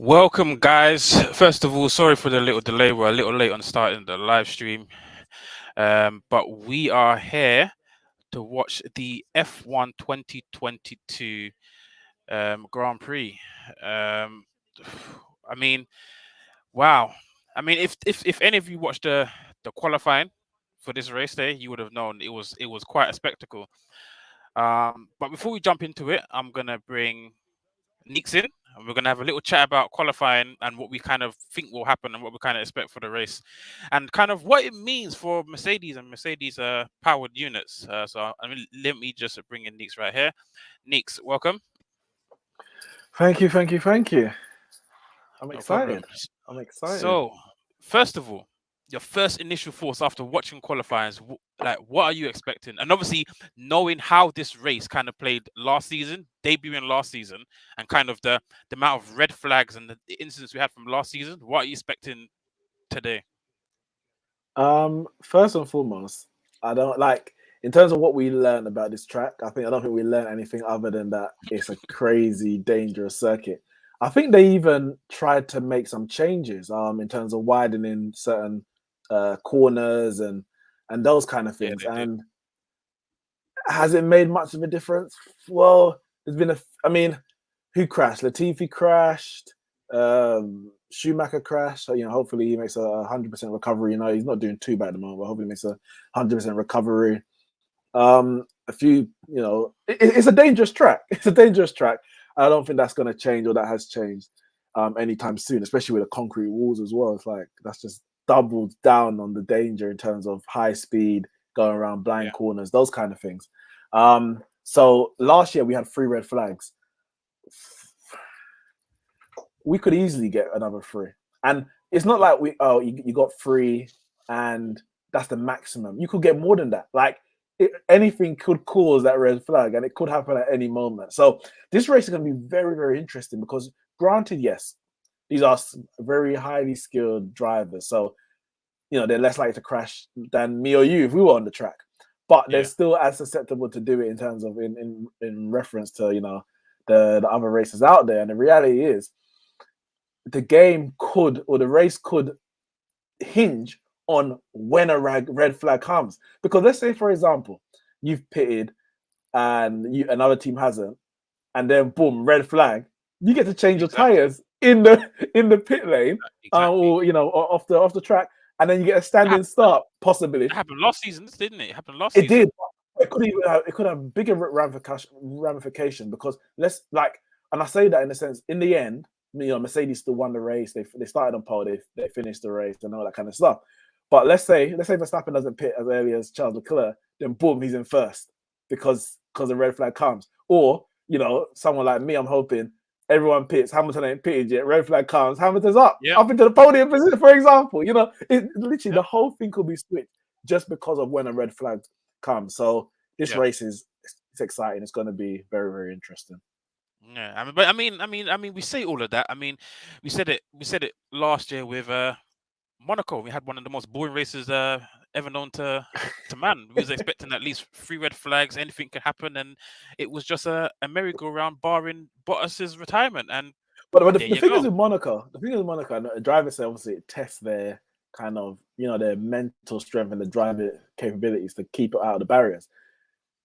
Welcome, guys. First of all, sorry for the little delay. We're a little late on starting the live stream, but we are here to watch the F1 2022 Grand Prix. Um, I mean, wow. I mean, if any of you watched the qualifying for this race day, you would have known it was quite a spectacle. But before we jump into it, I'm gonna bring Neeks in, and we're gonna have a little chat about qualifying and what we kind of think will happen and what we kind of expect for the race, and kind of what it means for Mercedes and Mercedes powered units. Let me just bring in Neeks right here. Neeks, welcome. Thank you, thank you, thank you. I'm No excited. problem. I'm excited. So, first of all, your first initial thoughts after watching qualifiers, like what are you expecting? And obviously, knowing how this race kind of played last season, debuting last season, and kind of the amount of red flags and the incidents we had from last season, what are you expecting today? First and foremost, I don't like in terms of what we learned about this track. I don't think we learned anything other than that it's a crazy, dangerous circuit. I think they even tried to make some changes, in terms of widening certain corners and those kind of Yeah, things. they did. And has it made much of a difference? Well, there's been I mean, who crashed? Latifi crashed. Schumacher crashed. So, hopefully he makes a 100% recovery. He's not doing too bad at the moment, but hopefully he makes a 100% recovery. A few, it's a dangerous track. It's a dangerous track. I don't think that's going to change or that has changed anytime soon, especially with the concrete walls as well. It's like that's just doubled down on the danger in terms of high speed, going around blind corners, those kind of things. So last year we had 3 red flags. We could easily get another 3. And it's not like you got 3 and that's the maximum. You could get more than that. Like anything could cause that red flag and it could happen at any moment. So this race is going to be very, very interesting because granted, yes, these are very highly skilled drivers. So, they're less likely to crash than me or you if we were on the track. But they're still as susceptible to do it in terms of in reference to, the other races out there. And the reality is the game could, or the race could hinge on when a red flag comes. Because let's say, for example, you've pitted and another team hasn't, and then boom, red flag. You get to change your tires in the pit lane, or off the track, and then you get a standing start possibly. It happened last season, didn't it? It happened last season. It did. It could have bigger ramification because and I say that in a sense, in the end, Mercedes still won the race. They started on pole, they finished the race and all that kind of stuff. But let's say Verstappen doesn't pit as early as Charles Leclerc, then boom, he's in first because the red flag comes. Or someone like me, I'm hoping everyone pits. Hamilton ain't pitted yet. Red flag comes. Hamilton's up into the podium position, for example. Literally the whole thing could be switched just because of when a red flag comes. So this race it's exciting. It's going to be very, very interesting. Yeah, but I mean, we say all of that. I mean, we said it last year with Monaco. We had one of the most boring races ever known to man. We was expecting at least 3 red flags. Anything could happen, and it was just a merry-go-round, barring Bottas's retirement. And but the thing is with Monaco, the drivers obviously test their kind of their mental strength and the driving capabilities to keep it out of the barriers.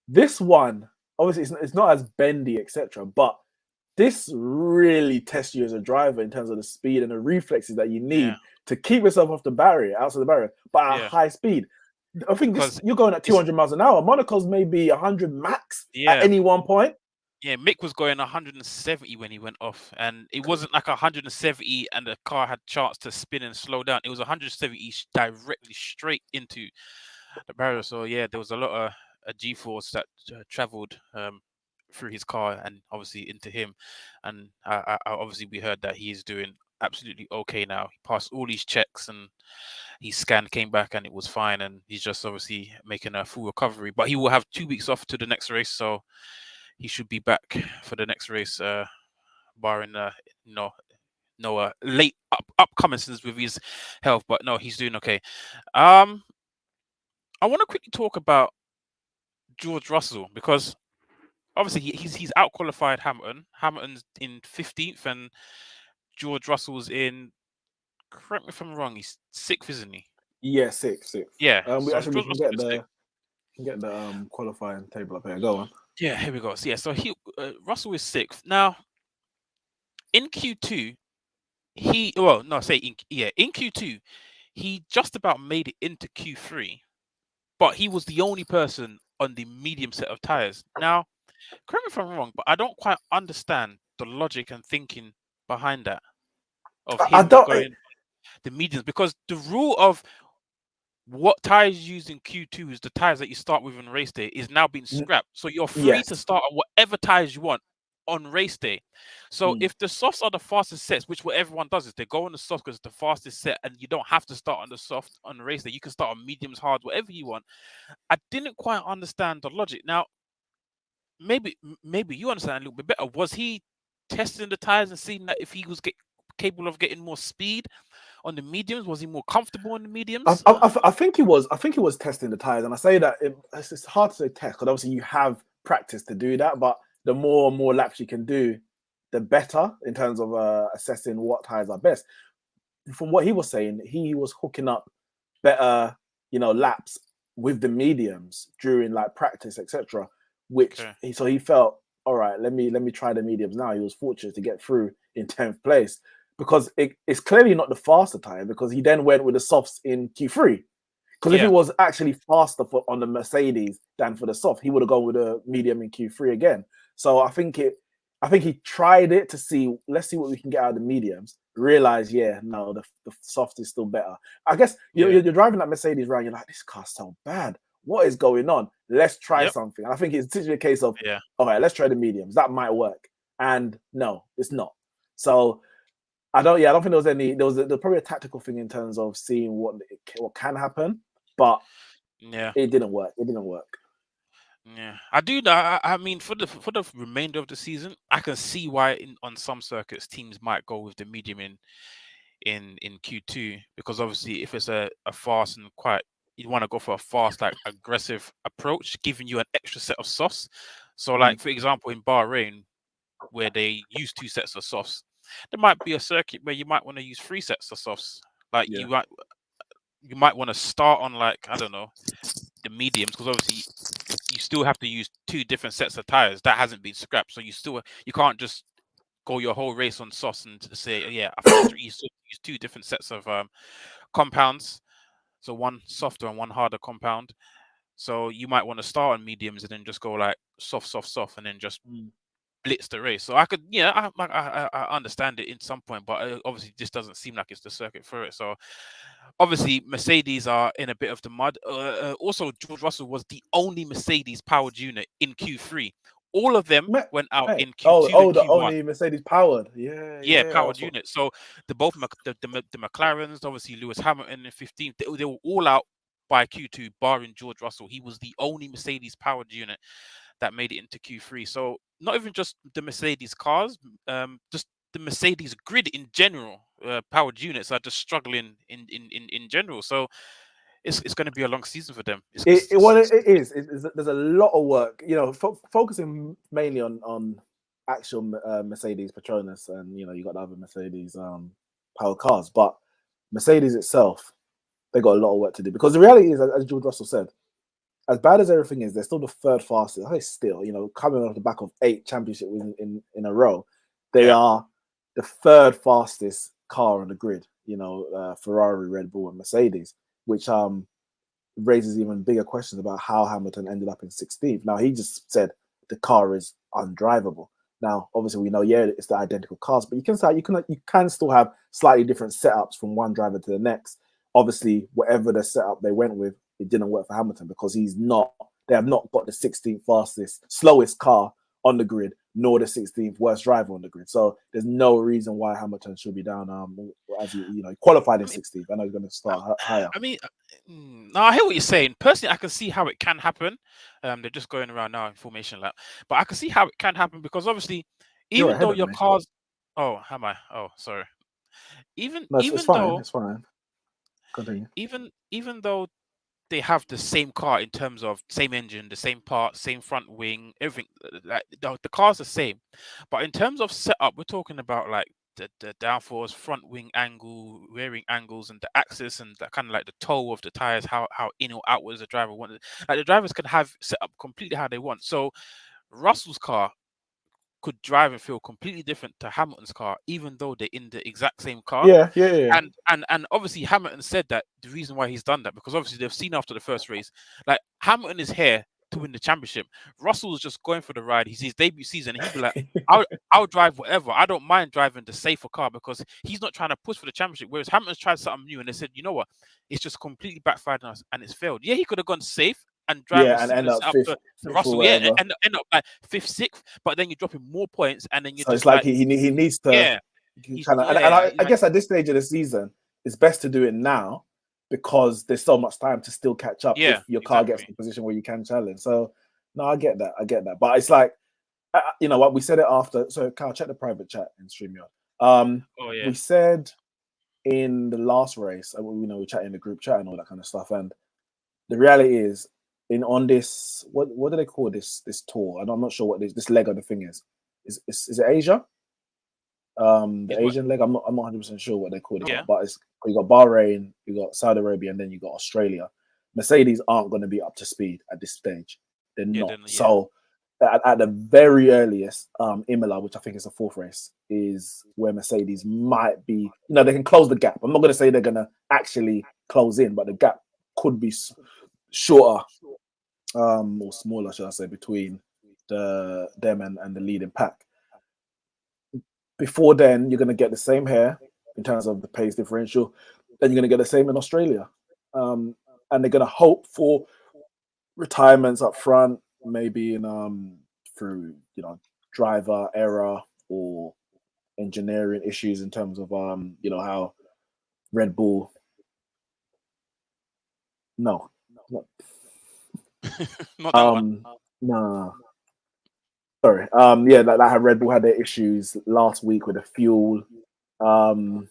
This one, obviously, it's not as bendy, etc. But this really tests you as a driver in terms of the speed and the reflexes that you need to keep yourself off the barrier, outside the barrier, but at high speed. I think you're going at 200 miles an hour. Monaco's maybe 100 max at any one point. Yeah, Mick was going 170 when he went off, and it wasn't like 170 and the car had chance to spin and slow down. It was 170 directly straight into the barrier. So yeah, there was a lot of G-force that traveled through his car and obviously into him. And obviously we heard that he is doing absolutely okay now. He passed all these checks and his scan came back and it was fine. And he's just obviously making a full recovery. But he will have 2 weeks off to the next race, so he should be back for the next race, barring no late upcomings with his health. But no, he's doing okay. I want to quickly talk about George Russell because obviously he's out qualified Hamilton. Hamilton's in 15th and George Russell's in. Correct me if I'm wrong. He's 6th, isn't he? Yeah, six. Yeah. We So actually George can Russell get is the 6th. qualifying table up here. Go on. Yeah, here we go. So Russell is 6th now. In Q2, in Q2, he just about made it into Q3, but he was the only person on the medium set of tires. Now, correct me if I'm wrong, but I don't quite understand the logic and thinking behind that of I him don't. going the mediums, because the rule of what tires you use in Q2 is the tires that you start with on race day is now being scrapped. So you're free Yes. to start on whatever tires you want on race day. So if the softs are the fastest sets, which what everyone does is they go on the soft because it's the fastest set, and you don't have to start on the soft on race day. You can start on mediums, hard, whatever you want. I didn't quite understand the logic. Now, maybe you understand a little bit better. Was he testing the tires and seeing that if he was capable of getting more speed on the mediums? Was he more comfortable on the mediums? I think he was. I think he was testing the tires, and I say that it's hard to say test because obviously you have practice to do that. But the more and more laps you can do, the better in terms of assessing what tires are best. From what he was saying, he was hooking up better, laps with the mediums during like practice, etc. Which so he felt, all right, let me try the mediums now. He was fortunate to get through in 10th place because it's clearly not the faster tire because he then went with the softs in Q3. Because if it was actually faster on the Mercedes than for the soft, he would have gone with a medium in Q3 again. So I think he tried it to see, let's see what we can get out of the mediums. Realize, no, the soft is still better. I guess you're driving that Mercedes around, you're like, this car's so bad. What is going on? Let's try something. And I think it's literally a case of, all right, let's try the mediums. That might work. And no, it's not. So I don't think there was probably a tactical thing in terms of seeing what can happen, but it didn't work. Yeah, I do. I mean, for the remainder of the season, I can see why on some circuits teams might go with the medium in Q2 because obviously if it's a fast and you want to go for a fast, like aggressive approach, giving you an extra set of softs. So, like for example, in Bahrain, where they use 2 sets of softs, there might be a circuit where you might want to use 3 sets of softs. Like you might want to start on, like, I don't know, the mediums, because obviously you still have to use 2 different sets of tires that hasn't been scrapped. So you can't just go your whole race on sauce and say, I think you use 2 different sets of compounds. So one softer and one harder compound. So you might want to start on mediums and then just go like soft, and then just blitz the race. So I could, I understand it in some point, but obviously this doesn't seem like it's the circuit for it. So obviously Mercedes are in a bit of the mud. Also, George Russell was the only Mercedes powered unit in Q3. All of them went out in Q2 and the Q1. only Mercedes powered. Yeah, powered unit. So the McLarens, obviously Lewis Hamilton in 15th, they were all out by Q2, barring George Russell. He was the only Mercedes powered unit that made it into Q3. So not even just the Mercedes cars, just the Mercedes grid in general, powered units are just struggling in general. So it's going to be a long season for them. It is. There's a lot of work, focusing mainly on actual Mercedes Petronas, and you got the other Mercedes powered cars, but Mercedes itself, they got a lot of work to do because the reality is, as George Russell said, as bad as everything is, they're still the 3rd fastest. I still, coming off the back of 8 championship wins in a row, they are the 3rd fastest car on the grid. Ferrari, Red Bull, and Mercedes, which raises even bigger questions about how Hamilton ended up in 16th. Now, he just said the car is undrivable. Now, obviously, we know, it's the identical cars, but you can still have slightly different setups from one driver to the next. Obviously, whatever the setup they went with, it didn't work for Hamilton because they have not got the 16th fastest, slowest car on the grid, nor the 16th worst driver on the grid. So there's no reason why Hamilton should be down. As he qualified in 16th. I know he's going to start higher. I mean, no, I hear what you're saying. Personally, I can see how it can happen. They're just going around now in formation lap, but I can see how it can happen because obviously, even though your cars, oh, am I? Oh, sorry. It's fine. It's fine. Continue. Even though they have the same car in terms of same engine, the same parts, same front wing, everything. Like the car's the same, but in terms of setup, we're talking about like the downforce, front wing angle, rearing angles, and the axis, and the kind of like the toe of the tires, how in or outwards the driver wants. Like the drivers can have set up completely how they want. So Russell's car could drive and feel completely different to Hamilton's car, even though they're in the exact same car. Yeah. And obviously Hamilton said that the reason why he's done that because obviously they've seen after the first race, like Hamilton is here to win the championship. Russell's just going for the ride. He's his debut season. He'd be like, I'll drive whatever. I don't mind driving the safer car because he's not trying to push for the championship. Whereas Hamilton's tried something new and they said, you know what, it's just completely backfired on us and it's failed. Yeah, he could have gone safe and drive and end up fifth, Russell, yeah, end up like 5th, 6th, but then you're dropping more points, and then you're so just it's like he needs to, yeah, kind of. I guess at this stage of the season, it's best to do it now because there's so much time to still catch up if your car gets to the position where you can challenge. So no, I get that, but it's like what we said it after. So Kyle, check the private chat in StreamYard. We said in the last race, we chat in the group chat and all that kind of stuff, and the reality is. On this, what do they call this tour? I'm not sure what this leg of the thing is. Is it Asia? The Asian leg. I'm not 100% sure what they call it. But you got Bahrain, you got Saudi Arabia, and then you got Australia. Mercedes aren't going to be up to speed at this stage. They're not. So at the very earliest, Imola, which I think is the 4th race, is where Mercedes might be. They can close the gap. I'm not going to say they're going to actually close in, but the gap could be shorter. Or smaller, should I say, between them and the leading pack. Before then, you're going to get the same here in terms of the pace differential. Then you're going to get the same in Australia. And they're going to hope for retirements up front, maybe through driver error or engineering issues in terms of how Red Bull. No. Not that one. No. Sorry. That how Red Bull had their issues last week with the fuel. 1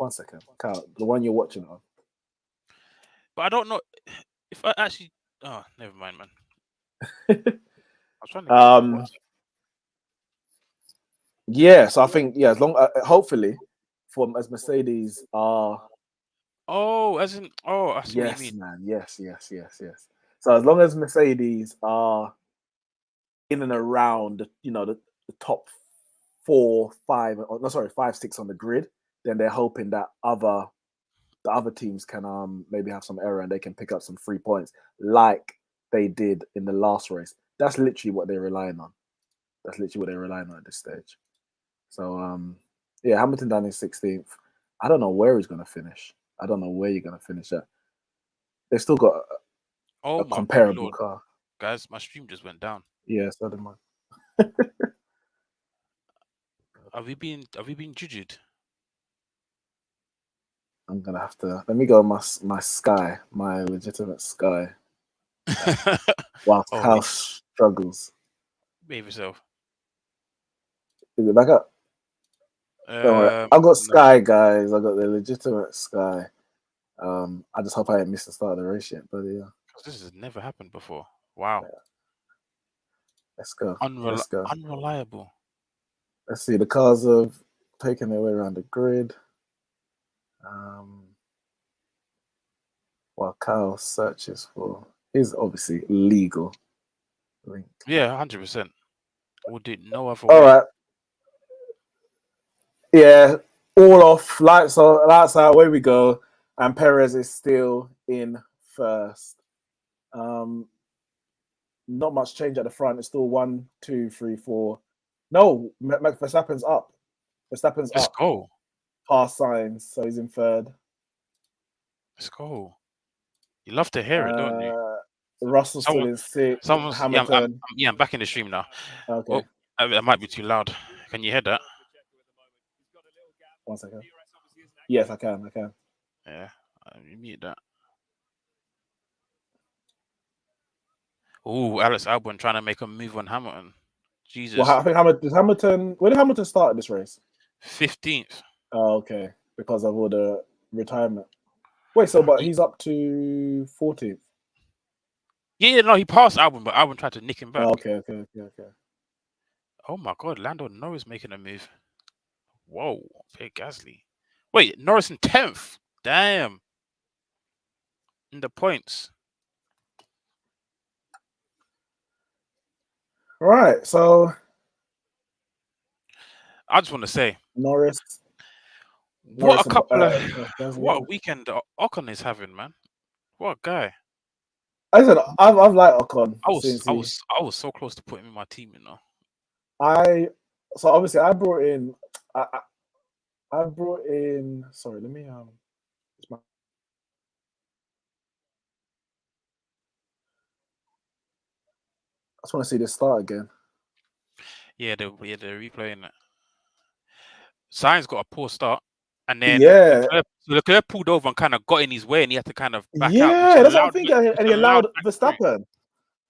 second, Kyle, the one you're watching on. But I don't know if I actually. Oh, never mind, man. I was trying to. So I think as long hopefully, as Mercedes are. Oh, as in I see yes, what you mean. Man. Yes. So as long as Mercedes are in and around, the top 4, 5, 5, 6 on the grid, then they're hoping that the other teams can maybe have some error and they can pick up some 3 points like they did in the last race. That's literally what they're relying on. At this stage. So Hamilton down in 16th. I don't know where he's going to finish. I don't know where you're going to finish at. They've still got a comparable car. Guys, my stream just went down. Yeah, so did mine. Are we being judged? I'm gonna have to let me go my Sky, my legitimate Sky. Whilst House struggles. Behave yourself. Is it back up? I've got Sky, guys. I got the legitimate Sky. I just hope I didn't miss the start of the race yet, but yeah. This has never happened before. Wow. Yeah. Let's go. Unreliable. Let's see. The cars have taken their way around the grid. While Kyle searches for his obviously legal link. Yeah, 100%. Would do no other way. All right. Yeah, all off. Lights out. Away we go. And Perez is still in first. Not much change at the front. It's still 1, 2, 3, 4. No, Verstappen's up. Let's go. Pass signs, so he's in third. Let's go. You love to hear it, don't you? Russell still Someone, in sixth. someone's Hamilton. I'm back in the stream now. Okay. Oh, that might be too loud. Can you hear that? 1 second. Yes, I can. Yeah, you mute that. Oh, Alex Albon trying to make a move on Hamilton. Jesus. Well, I think Hamilton. When did Hamilton start this race? 15th. Oh, okay. Because of all the retirement. Wait, but he's up to 14th. Yeah, no, he passed Albon, but Albon tried to nick him back. Oh, okay. Oh my God, Lando Norris making a move. Whoa, Pierre Gasly. Wait, Norris in 10th. Damn. In the points. Right. So I just want to say, Norris. what a weekend Ocon is having, man. What a guy. I said I've liked Ocon. I was so close to putting him in my team, you know. So obviously I brought in. I brought in. Sorry, let me I just want to see this start again. Yeah, they're replaying it. Sainz got a poor start, and then Leclerc pulled over and kind of got in his way, and he had to kind of back out. Yeah, that's what I'm thinking. And he allowed Verstappen.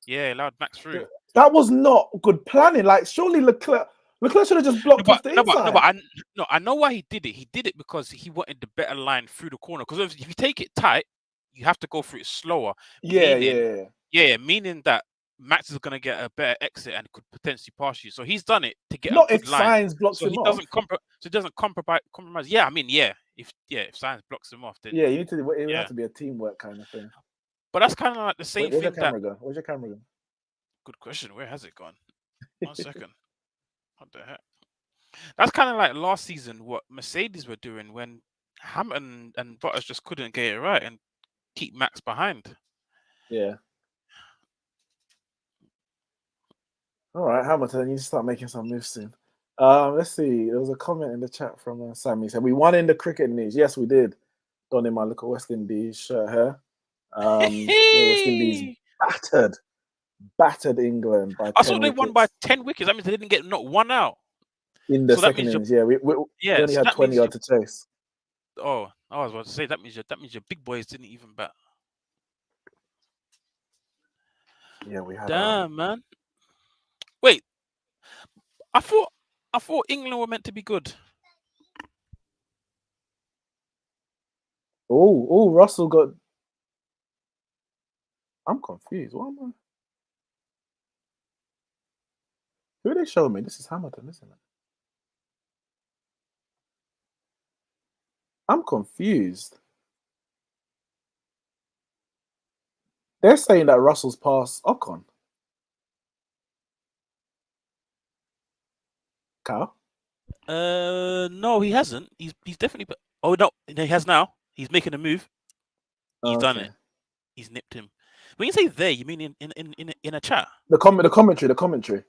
Yeah, he allowed Max through. That was not good planning. Like, surely Leclerc should have just blocked off the inside. I know why he did it. He did it because he wanted the better line through the corner. Because if you take it tight, you have to go through it slower. Meaning that Max is going to get a better exit and could potentially pass you. So he's done it to get not a good if line. Sainz blocks him he off. doesn't compromise. Yeah, I mean, if Sainz blocks him off, then you need to. It would have to be a teamwork kind of thing. But that's kind of like the same thing. Where's your camera going? Good question. Where has it gone? 1 second. What the heck? That's kind of like last season what Mercedes were doing when Hamilton and Bottas just couldn't get it right and keep Max behind. Yeah. All right, Hamilton, you need to start making some moves soon. Let's see. There was a comment in the chat from Sammy. Said we won in the cricket news. Yes, we did. Donning my little West Indies shirt here. West Indies battered England by 10 wickets. I saw they won by 10 wickets. That means they didn't get not one out. In the second innings, we only had 20 odd to chase. Oh, I was about to say that means your big boys didn't even bat. Yeah, we had. Damn, man. Wait, I thought England were meant to be good. Oh, Russell got. I'm confused. What am I? Who are they showing me? This is Hamilton, isn't it? I'm confused. They're saying that Russell's passed Ocon. Carl? No, he hasn't. He's definitely. Oh no, he has now. He's making a move. He's done it. He's nipped him. When you say they, you mean in a chat? The commentary.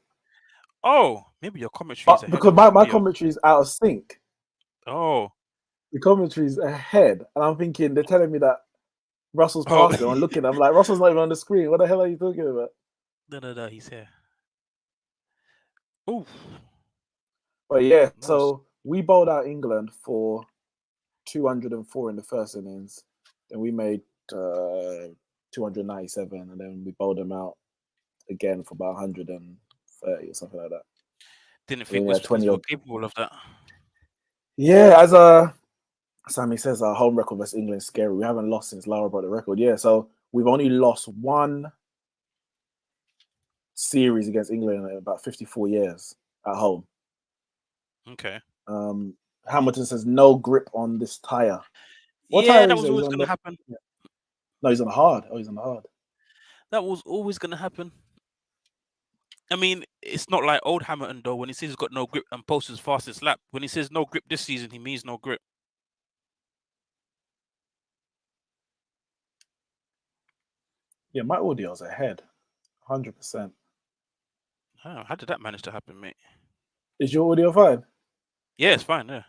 Oh, maybe your commentary is ahead. Because my commentary is out of sync. Oh. The commentary is ahead, and I'm thinking they're telling me that Russell's passed him. I'm looking, I'm like, Russell's not even on the screen. What the hell are you talking about? No, he's here. Ooh. But yeah, so we bowled out England for 204 in the first innings. Then we made 297, and then we bowled them out again for about 130 or something like that. Didn't think we were capable of that. Yeah, as Sammy says, our home record versus England is scary. We haven't lost since Lara brought the record. Yeah, so we've only lost one series against England in about 54 years at home. Okay. Hamilton says no grip on this tire. What tire that was always going to happen. Yeah. No, he's on the hard. Oh, he's on the hard. That was always going to happen. I mean, it's not like old Hamilton though. When he says he's got no grip and posts his fastest lap, when he says no grip this season, he means no grip. Yeah, my audio's ahead, 100%. Oh, how did that manage to happen, mate? Is your audio fine? Yeah, it's fine. Yeah.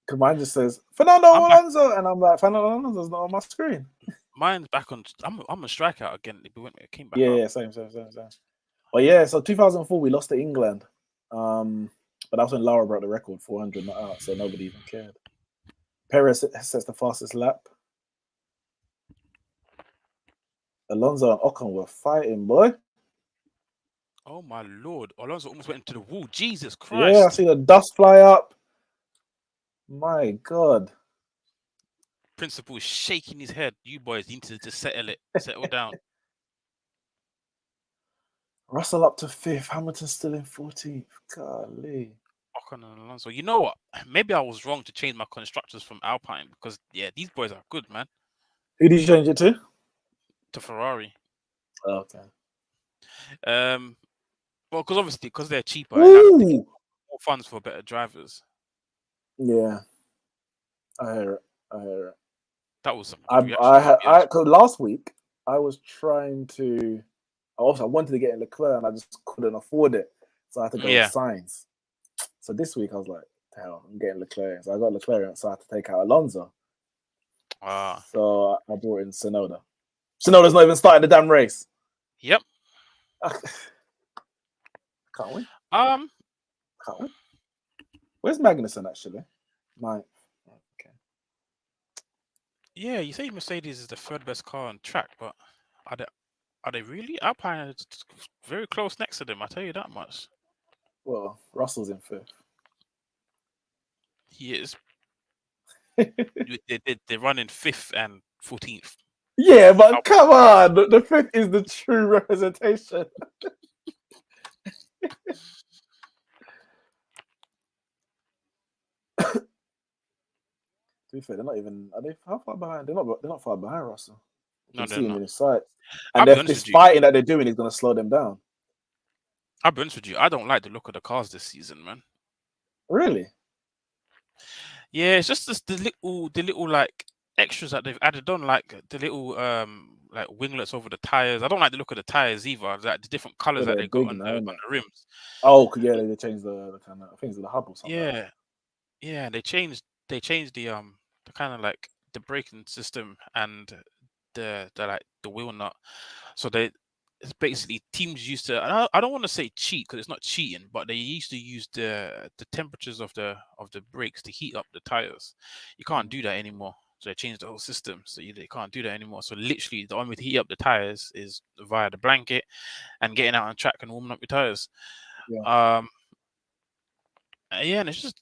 Because mine just says Fernando Alonso, and I'm like, Fernando Alonso's not on my screen. Mine's back on. I'm a strikeout again. It came back Yeah, up. yeah, same. But yeah, so 2004 we lost to England. But that was when Lara broke the record, 400 not out, so nobody even cared. Perez sets the fastest lap. Alonso and Ocon were fighting, boy. Oh my lord! Alonso almost went into the wall. Jesus Yeah, I Christ! see the dust fly up. My God. Principal is shaking his head. You boys need to just settle down. Russell up to 5th, Hamilton still in 14th. Golly. Ocon and Alonso. You know what? Maybe I was wrong to change my constructors from Alpine because yeah, these boys are good, man. Who did you change it to? To Ferrari. Okay. Well, because obviously because they're cheaper, it allows them to get Ooh. more funds for better drivers. Yeah, I hear it. I hear it. That was some good reaction. Cause last week I was trying to. Also, I wanted to get in Leclerc and I just couldn't afford it, so I had to go with Yeah. Sainz. So this week I was like, "Hell, I'm getting Leclerc." So I got Leclerc, so I had to take out Alonso. So I brought in Sonoda. Sonoda's not even started the damn race. Yep. Can't win. Um. Can't win. Where's Magnussen actually? Ninth. Okay. Yeah, you say Mercedes is the third best car on track, but are they really? Alpine is very close next to them. I tell you that much. Well, Russell's in 5th. He is. They're running 5th and 14th. Yeah, but come on, the 5th is the true representation. To be fair, they're not even. Are they how far behind? They're not far behind Russell. You No, can they're see him not. in his sights, I'll and be honest this with you. fighting that they're doing is going to slow them down. I'll be honest with you. I don't like the look of the cars this season, man. Really? Yeah, it's just the little like extras that they've added on, like the little like winglets over the tires. I don't like the look of the tires either. Like the different colors Yeah, that they're they got big on now, isn't the it? rims. Oh, yeah, they changed the kind of things with the hub or something. Like that. Yeah, they changed the kind of like the braking system and the like the wheel nut. So it's basically teams used to. I don't want to say cheat because it's not cheating, but they used to use the temperatures of the brakes to heat up the tires. You can't do that anymore. So they changed the whole system, so they can't do that anymore. So literally, the only way to heat up the tires is via the blanket and getting out on track and warming up your tires. Yeah. Yeah, and it's just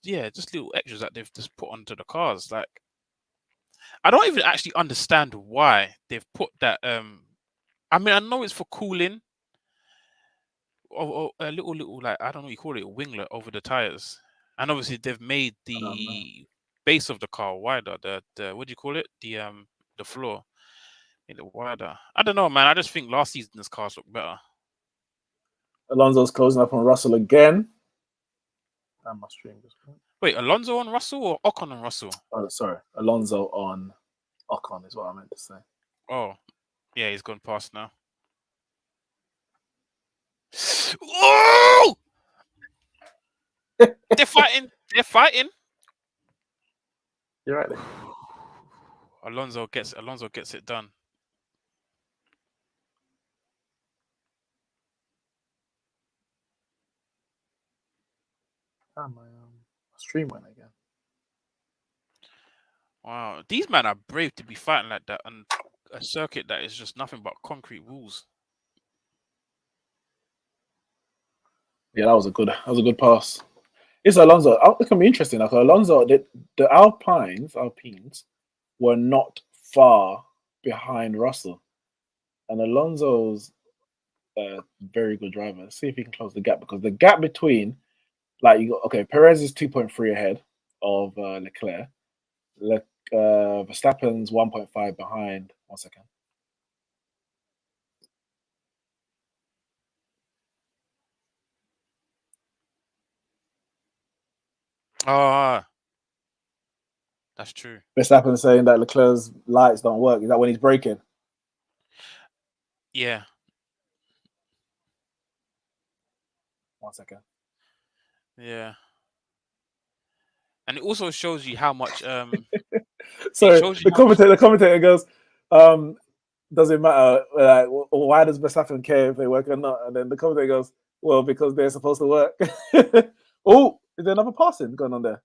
little extras that they've just put onto the cars. Like, I don't even actually understand why they've put that. I mean, I know it's for cooling, or a little like I don't know what you call it, a winglet over the tires, and obviously they've made the base of the car wider. The what do you call it? The floor made it wider. I don't know, man. I just think last season's cars look better. Alonso's closing up on Russell again. I must stream this point. Wait, Alonso on Russell or Ocon on Russell? Oh, sorry, Alonso on Ocon is what I meant to say. Oh, yeah, he's gone past now. Oh! They're fighting. They're fighting. You're right there. Alonso gets it done. Oh, my stream went again. Wow, these men are brave to be fighting like that on a circuit that is just nothing but concrete walls. Yeah, that was a good pass. It's Alonso. It can be interesting. Like Alonso, the Alpines were not far behind Russell, and Alonso's a very good driver. Let's see if he can close the gap because the gap between, like you got Perez is 2.3 ahead of Leclerc. Verstappen's 1.5 behind. 1 second. Ah, that's true. Verstappen saying that Leclerc's lights don't work. Is that when he's braking? Yeah. 1 second. Yeah. And it also shows you how much So the commentator goes, doesn't matter. Like, why does Verstappen care if they work or not? And then the commentator goes, well, because they're supposed to work. Oh, is there another passing going on there?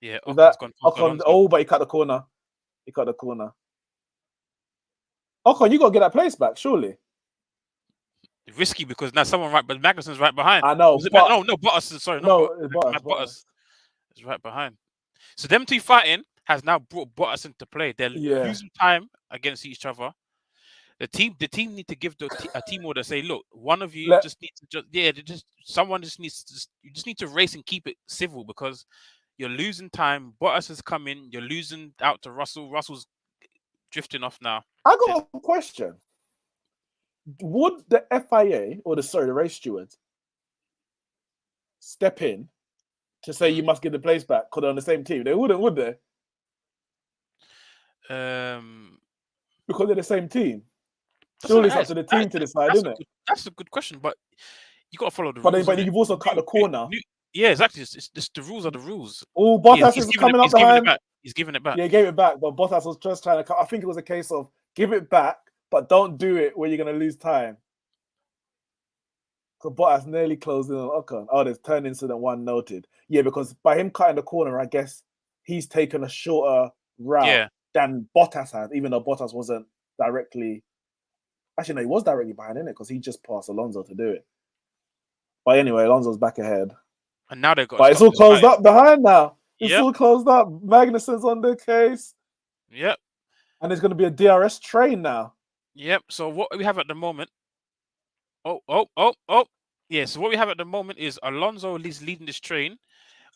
Yeah, Is Ocon's that gone past Ocon? Alonso. Oh, but he cut the corner. He cut the corner. Ocon, you got to get that place back, surely. Risky because now someone right, but Magnussen's right behind. I know, Was it but no, Bottas. Sorry, not no, Bottas. Bottas. Is right behind. So them two fighting has now brought Bottas into play. They're Yeah. losing time against each other. The team need to give a team order. Say, look, one of you just needs to someone just needs to you just need to race and keep it civil because you're losing time. Bottas has come in. You're losing out to Russell. Russell's drifting off now. I got a question. Would the FIA or the race stewards step in to say you must get the place back because they're on the same team? They wouldn't, would they? Because they're the same team. Surely it's up to the team to decide, isn't it? That's a good question, but you got to follow the rules. But you've also cut the corner. Yeah, exactly. It's the rules are the rules. Oh, Bottas is coming up behind. He's giving it back. Yeah, he gave it back, but Bottas was just trying to cut. I think it was a case of give it back, but don't do it where you're going to lose time. Because Bottas nearly closed in on Ocon. Oh, there's turn incident 1 noted. Yeah, because by him cutting the corner, I guess he's taken a shorter route than Bottas had, even though Bottas wasn't directly. Actually, no, he was directly behind, innit? Because he just passed Alonso to do it. But anyway, Alonso's back ahead. And now they've got. But it's all closed up behind now. It's all closed up. Magnussen's on the case. Yep. And there's going to be a DRS train now. Yep. So what we have at the moment. Oh. Yeah. So what we have at the moment is Alonso is leading this train,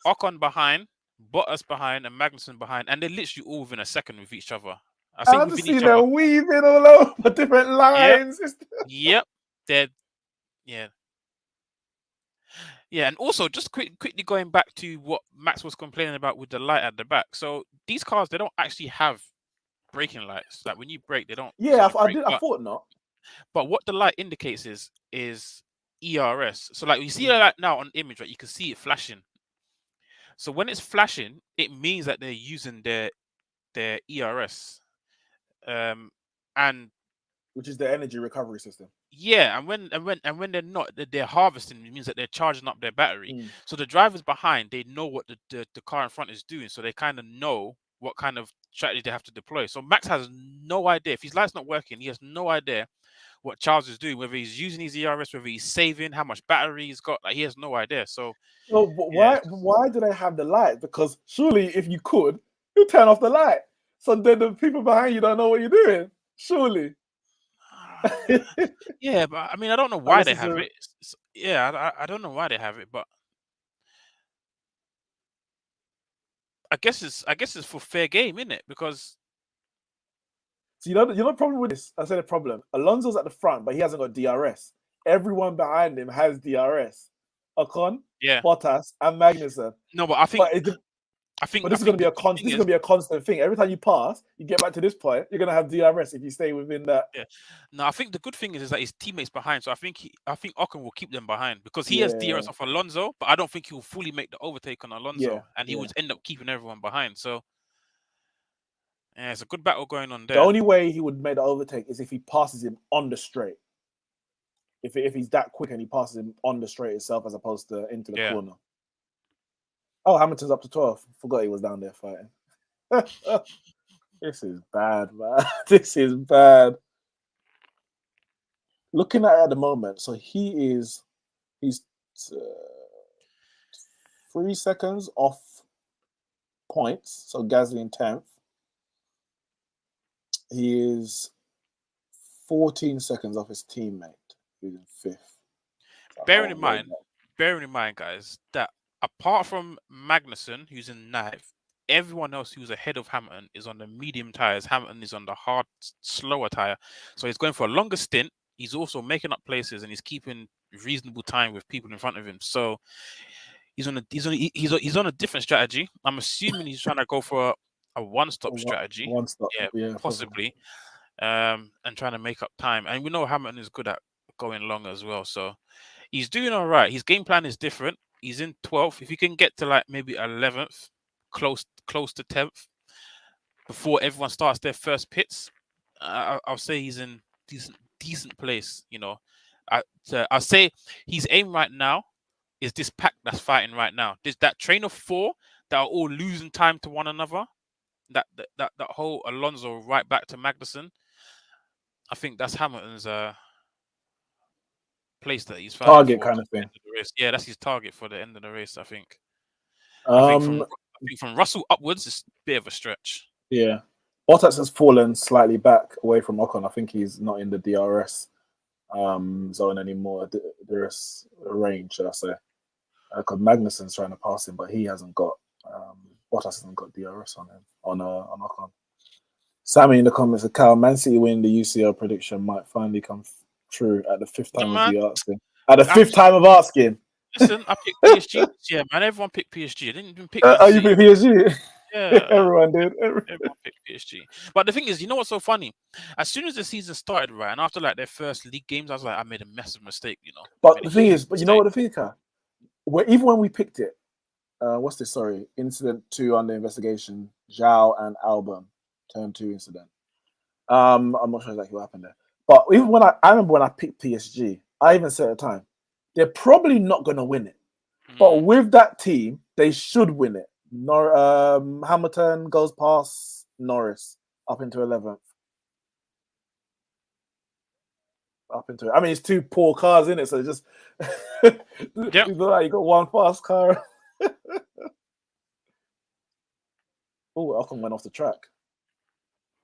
Ocon behind, Bottas behind, and Magnussen behind, and they're literally all within a second with each other. I've seen them weaving all over different lines. Yep. Yeah, and also just quickly going back to what Max was complaining about with the light at the back. So these cars, they don't actually have braking lights. Like when you brake, they don't. Yeah, I thought not. But what the light indicates is ERS. So like you see that now on image, right? You can see it flashing. So when it's flashing, it means that they're using their ERS, and which is the energy recovery system. Yeah, and when they're not, they're harvesting. It means that they're charging up their battery. So the drivers behind, they know what the car in front is doing, so they kind of know what kind of strategy they have to deploy. So Max has no idea if his light's not working. He has no idea what Charles is doing, whether he's using his ERS, whether he's saving, how much battery he's got. Like he has no idea. So, why do they have the light? Because surely, if you could, you turn off the light. So then the people behind you don't know what you're doing. Surely. Yeah, but I mean, I don't know why they have it. Yeah, I don't know why they have it, but I guess it's for fair game, isn't it? Because so you know the problem with this. I said the problem. Alonso's at the front, but he hasn't got DRS. Everyone behind him has DRS. Ocon, Bottas, and Magnussen. No, but I think this is going to be a constant. This is going to be a constant thing. Every time you pass, you get back to this point, you're going to have DRS if you stay within that. Yeah. No, I think the good thing is that his teammates behind. So I think Ocon will keep them behind because he has DRS off Alonso, but I don't think he will fully make the overtake on Alonso, and he would end up keeping everyone behind. So yeah, it's a good battle going on there. The only way he would make the overtake is if he passes him on the straight. If he's that quick and he passes him on the straight itself as opposed to into the corner. Oh, Hamilton's up to 12. Forgot he was down there fighting. This is bad, man. This is bad. Looking at it at the moment, so he's 3 seconds off points. So Gasly in 10th. He is 14 seconds off his teammate, who's in 5th. So bearing in mind, guys, that apart from Magnussen, who's in 9th, everyone else who's ahead of Hamilton is on the medium tires. Hamilton is on the hard, slower tire. So he's going for a longer stint. He's also making up places and he's keeping reasonable time with people in front of him. So he's on a different strategy. I'm assuming he's trying to go for a one-stop strategy. One-stop, yeah, possibly. And trying to make up time. And we know Hamilton is good at going long as well. So he's doing all right. His game plan is different. He's in 12th. If he can get to like maybe 11th, close to 10th, before everyone starts their first pits, I'll say he's in decent place. I'll say his aim right now is this pack that's fighting right now. There's that train of four that are all losing time to one another. That whole Alonso right back to Magnussen. I think that's Hamilton's place that he's fighting Target for kind of the thing. end of the race. Yeah, that's his target for the end of the race. I think. Um, From Russell upwards, it's a bit of a stretch. yeah. Bottas has fallen slightly back away from Ocon. I think he's not in the DRS zone anymore. DRS range, should I say? Because Magnussen's trying to pass him, but he hasn't got. Bottas hasn't got DRS on him on Ocon. Sammy in the comments said, "Cal, Man City win the UCL prediction might finally come true at the fifth time of you asking. At the fifth time of asking." Listen, I picked PSG. Yeah, man, everyone picked PSG. I didn't even pick Man Oh, you City. picked PSG? Yeah, Everyone did. everyone picked PSG. But the thing is, you know what's so funny? As soon as the season started, right, and after like their first league games, I was like, I made a massive mistake. But the thing is, but you know what the thing is, Cal? Even when we picked it, what's this? Sorry, incident 2 under investigation. Zhao and Albon, turn 2 incident. I'm not sure exactly what happened there. But even when I remember when I picked PSG, I even said at the time, they're probably not going to win it. But with that team, they should win it. Hamilton goes past Norris up into 11th. I mean, it's 2 poor cars in it, so just yep. You got 1 fast car. Oh, Ocon went off the track.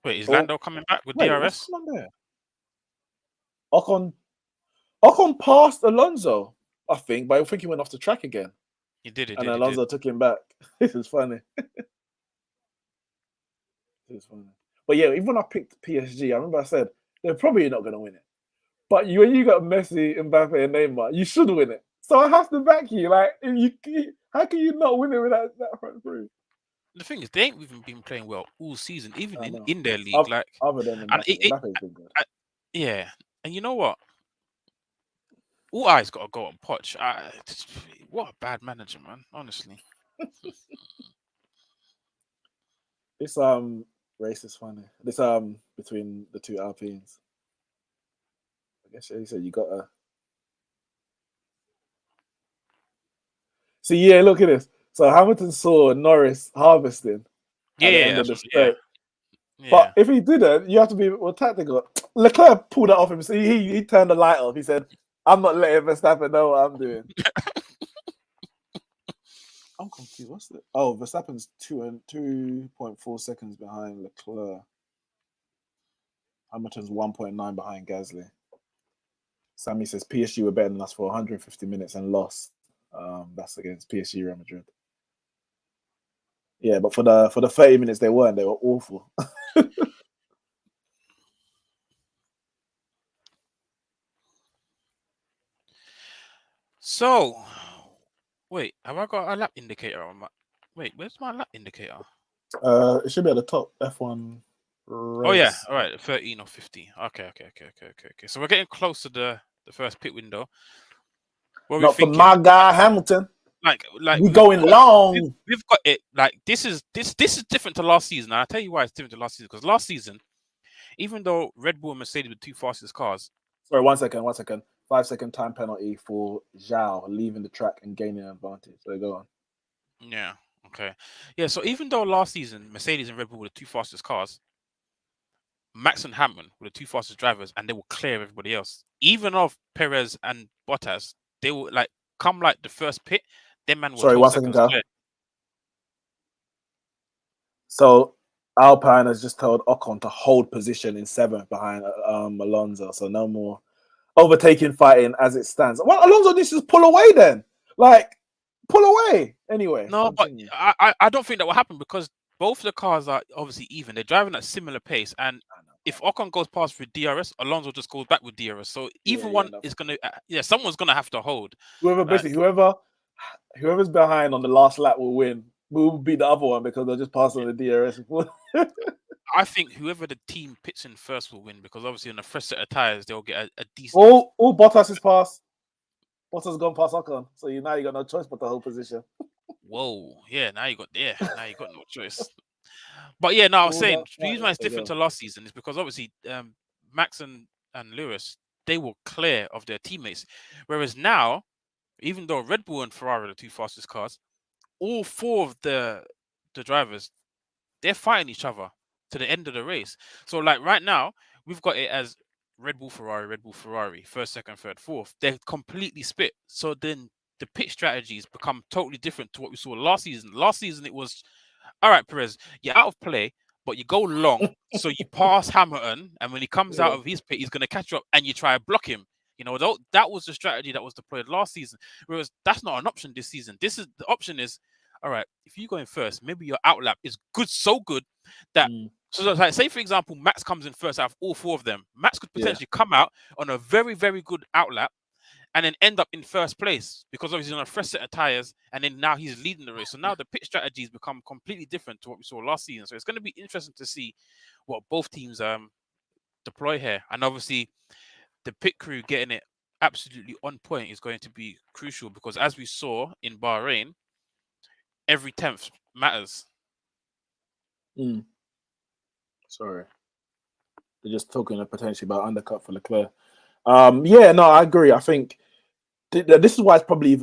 Wait, is Lando coming back with DRS? What's going on there? Ocon passed Alonso, I think, but I think he went off the track again. He did. And Alonso took him back. This is funny. But yeah, even when I picked PSG, I remember I said they're probably not going to win it. But when you got Messi, Mbappe, and Neymar, you should win it. So I have to back you. Like, how can you not win it without that front three? The thing is, they ain't even been playing well all season, even in their league. Other than Mbappe's been good. Yeah, and you know what? All eyes got to go on Poch. What a bad manager, man. Honestly. This race is funny. This between the 2 Alpines. I guess he said you gotta see. Yeah, look at this. So Hamilton saw Norris harvesting at the end of the straight. Yeah. But if he didn't, you have to be more tactical. Leclerc pulled that off him. So he turned the light off. He said, "I'm not letting Verstappen know what I'm doing." I'm confused. What's the? Oh, Verstappen's 2.4 seconds behind Leclerc. Hamilton's 1.9 behind Gasly. Sammy says PSG were better than us for 150 minutes and lost. That's against PSG Real Madrid. Yeah, but for the 30 minutes they weren't. They were awful. So, wait, have I got a lap indicator on my? Wait, where's my lap indicator? It should be at the top. F1 race. Oh yeah, all right, 13 or 15. Okay. So we're getting close to the first pit window. Not for my guy Hamilton. Like we going long. We've got it. Like this is different to last season. And I'll tell you why it's different to last season. Because last season, even though Red Bull and Mercedes were 2 fastest cars. Sorry, 1 second. 5-second time penalty for Zhao leaving the track and gaining an advantage. So go on. Yeah. Okay. Yeah. So even though last season Mercedes and Red Bull were the 2 fastest cars, Max and Hamilton were the 2 fastest drivers, and they will clear everybody else. Even of Perez and Bottas, they will come the first pit. Them man. Sorry, 1 second, Carl. So Alpine has just told Ocon to hold position in 7th behind Alonso. So no more overtaking fighting as it stands. Well, Alonso needs to pull away then. Pull away. Anyway. No, continue. But I don't think that will happen because both of the cars are obviously even. They're driving at similar pace. And if Ocon goes past with DRS, Alonso just goes back with DRS. So either one is going to... someone's going to have to hold. Whoever's behind on the last lap will win. Will beat the other one because they'll just pass on the DRS. I think whoever the team pits in first will win because obviously on a fresh set of tires, they'll get a decent... All Bottas is passed. Bottas has gone past Ocon. So now you got no choice but to hold position. Whoa. Yeah, now you got no choice. But yeah, no, I was All saying that the fight, reason why it's they different go. to last season is because obviously Max and Lewis, they were clear of their teammates, whereas now, even though Red Bull and Ferrari are the two fastest cars, all four of the drivers, they're fighting each other to the end of the race. So like right now, we've got it as Red Bull Ferrari, first, second, third, fourth. They're completely split. So then the pit strategies become totally different to what we saw last season. Last season it was, all right, Perez, you're out of play, but you go long, so you pass Hamilton, and when he comes out Yeah. of his pit, he's going to catch you up, and you try to block him. You know, that was the strategy that was deployed last season. Whereas that's not an option this season. The option is, all right, if you go in first, maybe your outlap is good, so good that. Mm. So, like, say for example, Max comes in first out of all four of them. Max could Yeah. potentially come out on a very, very good outlap, and then end up in first place because obviously he's on a fresh set of tires, and then now he's leading the race. So now the pit strategies become completely different to what we saw last season. So it's going to be interesting to see what both teams deploy here, and obviously the pit crew getting it absolutely on point is going to be crucial because as we saw in Bahrain, every tenth matters. Mm. Sorry, they're just talking potentially about undercut for Leclerc. Yeah, no, I agree. I think this is why it's probably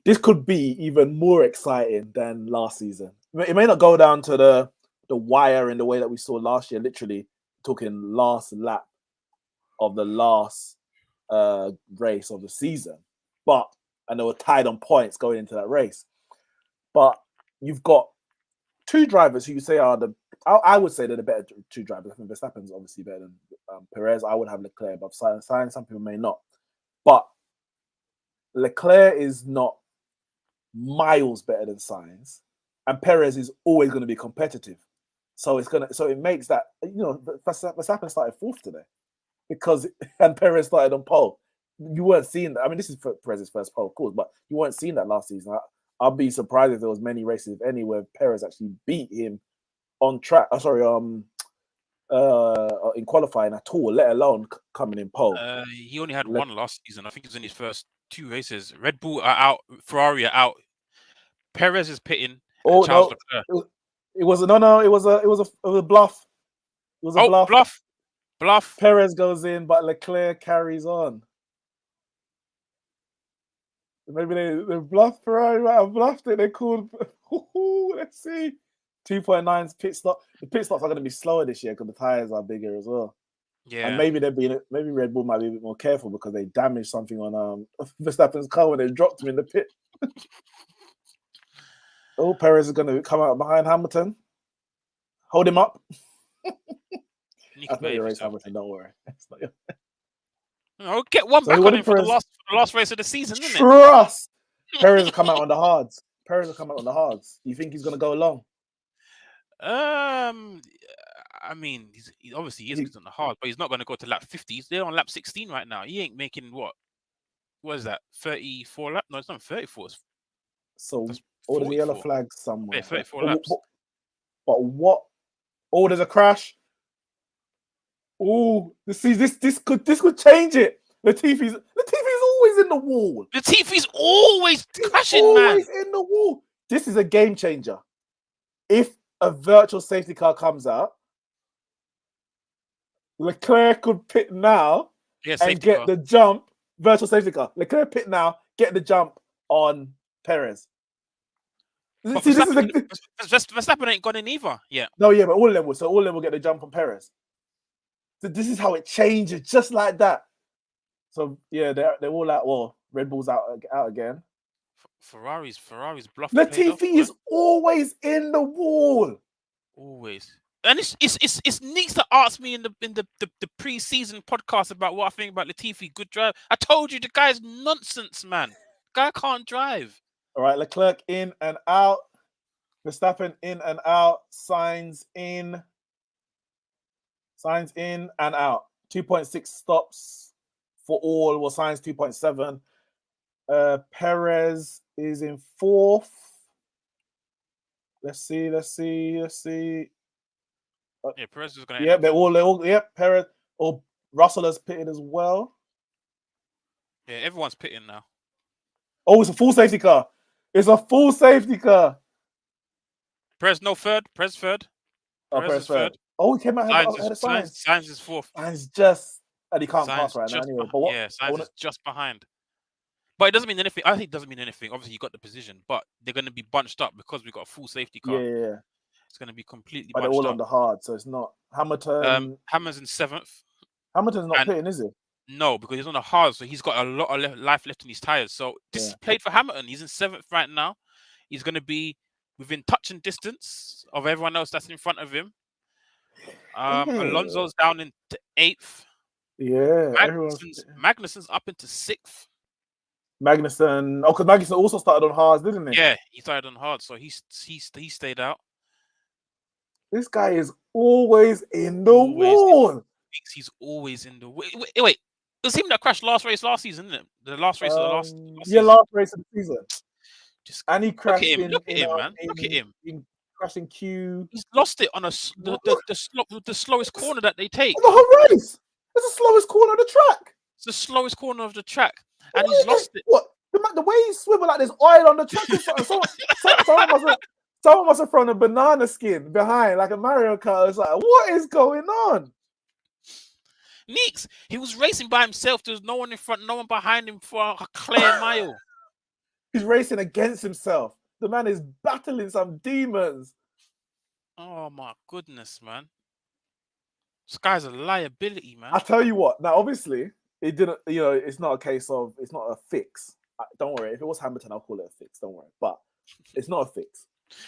this could be even more exciting than last season. It may not go down to the wire in the way that we saw last year, literally talking last lap of the last race of the season, and they were tied on points going into that race. But you've got two drivers who you say are I would say they're the better two drivers. I think Verstappen's obviously better than Perez. I would have Leclerc above Sainz. Some people may not, but Leclerc is not miles better than Sainz, and Perez is always going to be competitive. So it makes that, Verstappen started fourth today and Perez started on pole. You weren't seeing that. I mean, this is Perez's first pole, of course, but you weren't seeing that last season. I'll be surprised if there was many races, if any, where Perez actually beat him on track. In qualifying at all, let alone coming in pole. He only had one last season. I think it was in his first two races. Red Bull are out, Ferrari are out. Perez is pitting. Oh Charles no, Leclerc. it was a bluff. It was a Bluff. Perez goes in, but Leclerc carries on. Maybe they bluffed Ferrari, might have bluffed it. They called. Let's see. 2.9 pit stop. The pit stops are going to be slower this year because the tires are bigger as well. Yeah. And maybe Red Bull might be a bit more careful because they damaged something on Verstappen's car when they dropped him in the pit. Oh, Perez is going to come out behind Hamilton. Hold him up. That's not your race, Hamilton. Don't worry. I'll get one back on him for the last race of the season, isn't it? Trust. Perez will come out on the hards. You think he's going to go long? I mean, he obviously is good on the hard, but he's not going to go to lap 50. They're on lap 16 right now. He ain't making what is that? 34 laps? No, it's not 34. So all the yellow flags somewhere. Yeah, 34 laps. But what? Oh, there's a crash. Oh, this could change it. Latifi's always in the wall. Latifi's always crashing, man. Always in the wall. This is a game changer. If a virtual safety car comes out, Leclerc could pit now and get the jump. Virtual safety car. Leclerc pit now, get the jump on Perez. But Verstappen ain't gone in either. Yeah. No, yeah, but all of them will. So all of them will get the jump on Perez. So this is how it changes, just like that. So yeah, they're all out. Well, Red Bull's out again. Ferrari's bluff. Latifi is always in the wall. Always. And it's Neeks that asked me in the pre-season podcast about what I think about Latifi. Good drive. I told you the guy's nonsense, man. The guy can't drive. All right, Leclerc in and out. Verstappen in and out. Sainz in and out. 2.6 stops for all. Well, Sainz 2.7. Perez is in fourth. Let's see. Yeah, Perez is going to. Yeah, they're all. Yep, Perez. Or Russell has pitted as well. Yeah, everyone's pitting now. Oh, it's a full safety car. Perez no third. Perez third. Perez is third. Oh, he came out ahead of Sainz. Sainz is fourth. And he can't Sainz pass right now just anyway. But what? yeah, Sainz is just behind. But it doesn't mean anything. I think it doesn't mean anything. Obviously, you got the position, but they're going to be bunched up because we've got a full safety car. Yeah. It's going to be completely But bunched they're all up. on the hard, so it's not Hamilton. Hammer's in 7th. Hamilton's not pitting, is he? No, because he's on the hard, so he's got a lot of life left in his tires. So this is played for Hamilton. He's in 7th right now. He's going to be within touch and distance of everyone else that's in front of him. Alonso's down into 8th. Yeah, Magnussen's up into 6th. Magnussen. Oh, because Magnussen also started on hards, didn't he? Yeah, he started on hard, so he stayed out. This guy is always in the wall. He's always in the wait. It was him that crashed last season, isn't it? The last race of the last season. Last race of the season. And he crashed Look at him, man. Look at him. Crashing Q. He's lost it on the slowest corner that they take. The whole race. It's the slowest corner of the track. It's the slowest corner of the track. And he's lost it. What? The way he swivel like there's oil on the track or something. Someone must have thrown a banana skin behind like a Mario Kart. It's like, what is going on? Neeks, he was racing by himself. There was no one in front, no one behind him for a clear mile. He's racing against himself. The man is battling some demons. Oh my goodness, man. This guy's a liability, man. I tell you what. Now, obviously, it didn't. It's not a case of. It's not a fix. Don't worry. If it was Hamilton, I'll call it a fix. Don't worry. But it's not a fix.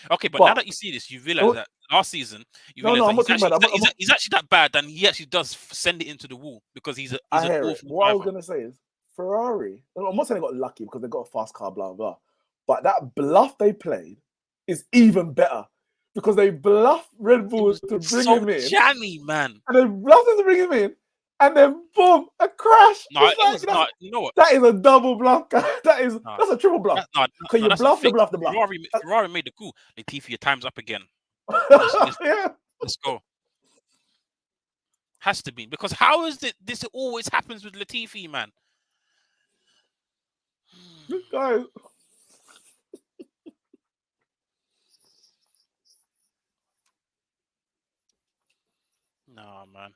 Okay, but now that you see this, you realize that last season, he's actually that bad, and he actually does send it into the wall because he's an awful driver. What I was gonna say is Ferrari. I'm not saying they got lucky because they got a fast car, blah blah. But that bluff they played is even better because they bluffed Red Bull to bring him in. Jammy, man. And they bluffed him to bring him in, and then boom, a crash. No, you know what? That is a double bluff. That's a triple bluff. Because you bluff the bluff. Ferrari made the coup. Latifi, your time's up again. Let's go. Has to be. Because how is it this always happens with Latifi, man? This guy. Nah, man.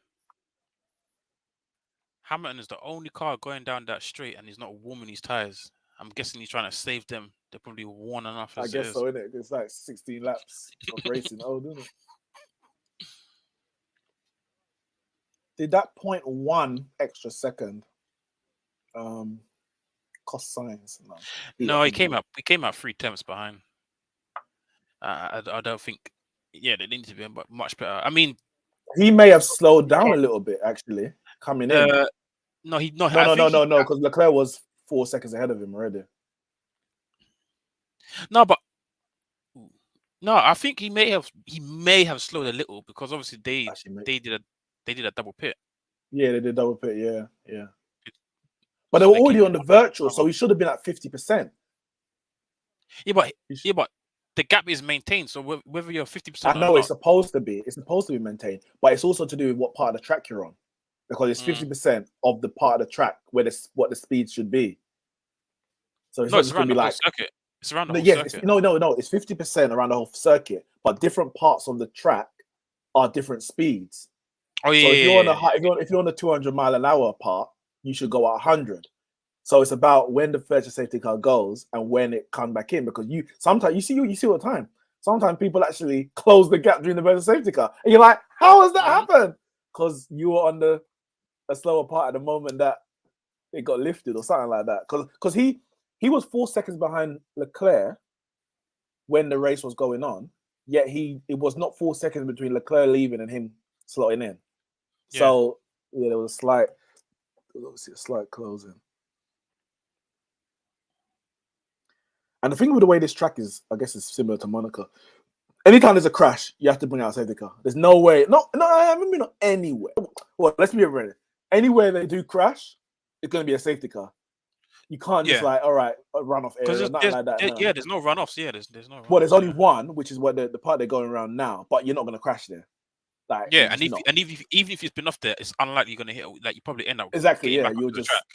Hamilton is the only car going down that straight, and he's not warming his tires. I'm guessing he's trying to save them. They're probably worn enough. I guess so, innit? It's like 16 laps of racing. Oh, doesn't it? Did that 0.1 extra second cost Sainz? No, he came up 3/10 behind. I don't think. Yeah, they need to be much better. I mean, he may have slowed down a little bit actually coming in. No, because Leclerc was 4 seconds ahead of him already. I think he may have slowed a little because obviously they did a double pit. Yeah, they did double pit. Yeah. But they were already on the virtual, so he should have been at 50%. Yeah, but the gap is maintained. So whether you're 50%, I know it's supposed to be. It's supposed to be maintained, but it's also to do with what part of the track you're on, because it's 50% of the part of the track where what the speed should be. So it's not just going to be like circuit. It's around the whole circuit. No. It's 50% around the whole circuit, but different parts of the track are different speeds. Oh yeah. So if you're on the 200 mile an hour part, you should go at 100. So it's about when the virtual safety car goes and when it comes back in, because sometimes you see all the time. Sometimes people actually close the gap during the virtual safety car, and you're like, how has that happened? Because you were on a slower part at the moment that it got lifted or something like that. Because he was 4 seconds behind Leclerc when the race was going on, yet it was not 4 seconds between Leclerc leaving and him slotting in. Yeah. So there was obviously a slight closing. And the thing with the way this track is, I guess, is similar to Monaco. Anytime there's a crash, you have to bring out a safety car. There's no way. I mean, not anywhere. Well, let's be ready. Anywhere they do crash, it's going to be a safety car. You can't just all right, a runoff area, nothing like that. Yeah, there's no runoffs. Yeah, there's no runoffs. Well, there's only one, which is what the part they're going around now, but you're not going to crash there. Even if it's been off there, it's unlikely you're going to hit. Like, you probably end up exactly. Yeah,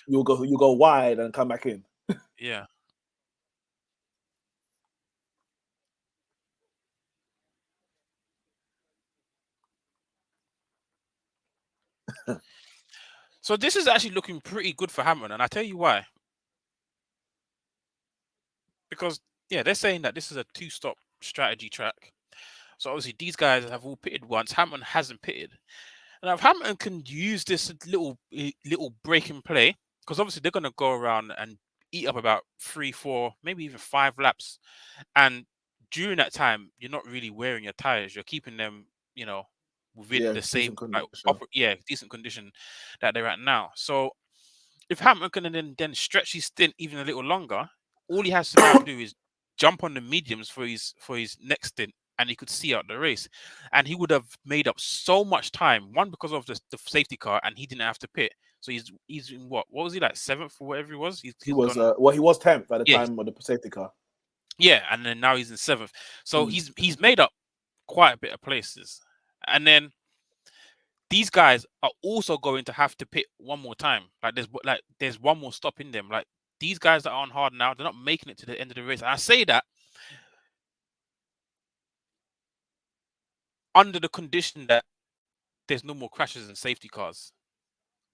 you'll go wide and come back in. Yeah. So this is actually looking pretty good for Hamilton, and I tell you why. Because they're saying that this is a two-stop strategy track. So obviously these guys have all pitted once. Hamilton hasn't pitted. And if Hamilton can use this little break and play, because obviously they're going to go around and eat up about 3, 4, maybe even 5 laps, and during that time you're not really wearing your tires. You're keeping them, within Yeah, the same decent condition. decent condition that they're at now. So if Hamilton can then stretch his stint even a little longer, all he has to now do is jump on the mediums for his next stint, and he could see out the race, and he would have made up so much time. One, because of the safety car, and he didn't have to pit. So he's in what was he, like 7th or whatever he was? He was gone. he was 10th at the Yeah, time of the safety car. yeah, and then now he's in 7th. So he's made up quite a bit of places, and then these guys are also going to have to pit one more time. There's one more stop in them. Like, these guys that are on hard now, they're not making it to the end of the race. And I say that under the condition that there's no more crashes and safety cars.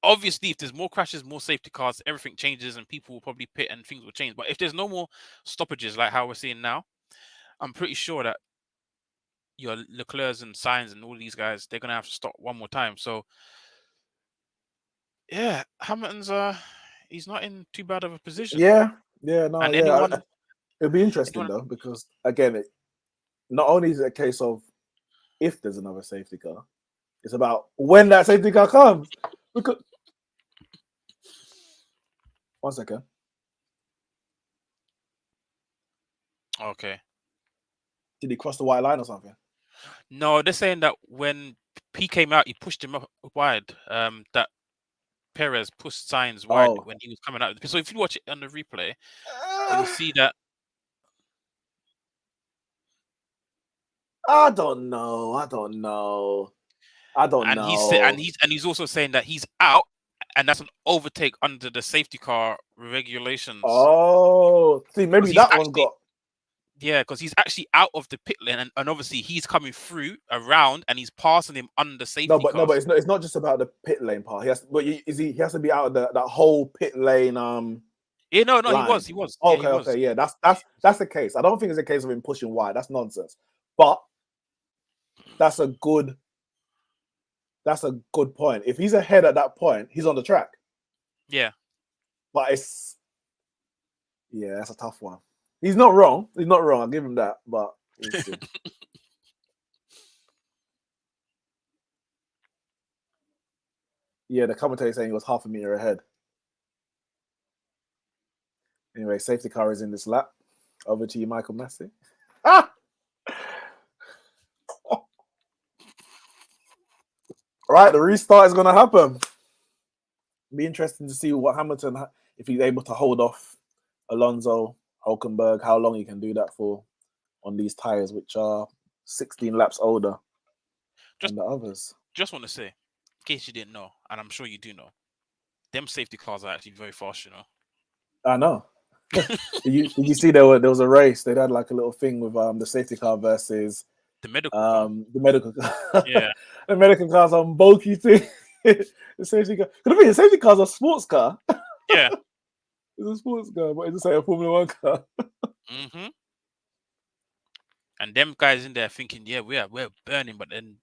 Obviously, if there's more crashes, more safety cars, everything changes and people will probably pit and things will change. But if there's no more stoppages like how we're seeing now, I'm pretty sure that your Leclerc's and Sainz and all these guys, they're gonna have to stop one more time. So yeah, Hamilton's he's not in too bad of a position. Yeah, And anyone it'll be interesting though, because again, not only is it a case of if there's another safety car, it's about when that safety car comes. Because 1 second. Okay. Did he cross the white line or something? No, they're saying that when P came out, he pushed him up wide. That Perez pushed Sainz wide when he was coming out. So if you watch it on the replay, you'll see that. I don't know. He's also saying that he's out, and that's an overtake under the safety car regulations. Oh, see, maybe that one's got. Yeah, because he's actually out of the pit lane, and obviously he's coming through around, and he's passing him under safety cars. No, but it's not just about the pit lane part. He has to be out of that whole pit lane. Yeah, no, line. he was. Okay, yeah, that's the case. I don't think it's a case of him pushing wide. That's nonsense. But that's a good point. If he's ahead at that point, he's on the track. Yeah, but that's a tough one. He's not wrong. I'll give him that. But we'll see. Yeah, the commentator saying he was half a meter ahead. Anyway, safety car is in this lap. Over to you, Michael Massey. Right, the restart is going to happen. Be interesting to see what Hamilton, if he's able to hold off Alonso, Hulkenberg, how long he can do that for on these tires, which are 16 laps older than the others. Just want to say, in case you didn't know, and I'm sure you do know, them safety cars are actually very fast, you know. I know. did you see there was a race? They had like a little thing with the safety car versus the medical car. The medical car. Yeah. The medical car's on bulky thing. The safety car. The safety car's a sports car. Yeah. It's a sports car, but it's just like a Formula 1 car. Mm-hmm. And them guys in there thinking, yeah, we're burning, but then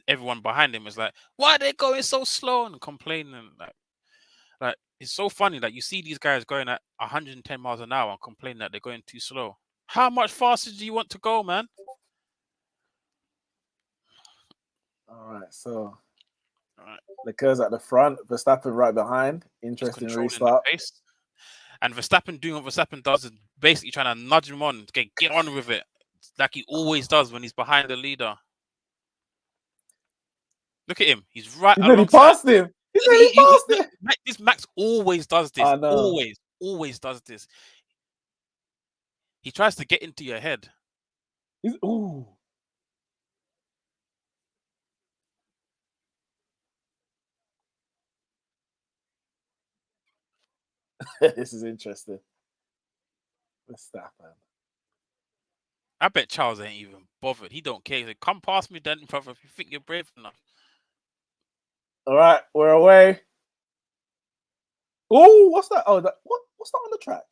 everyone behind him is like, why are they going so slow, and complaining. Like it's so funny that you see these guys going at 110 miles an hour and complaining that they're going too slow. How much faster do you want to go, man? All right, so Leclerc's at the front, Verstappen right behind. Interesting restart. And Verstappen doing what Verstappen does is basically trying to nudge him on, get on with it, like he always does when he's behind the leader. Look at him; he's right alongside. He passed him. He passed him. This Max always does this. Always does this. He tries to get into your head. Ooh. This is interesting. Verstappen. I bet Charles ain't even bothered. He don't care. He's like, come past me then, brother, if you think you're brave enough. All right, we're away. Oh, what's that? Oh, what's that on the track?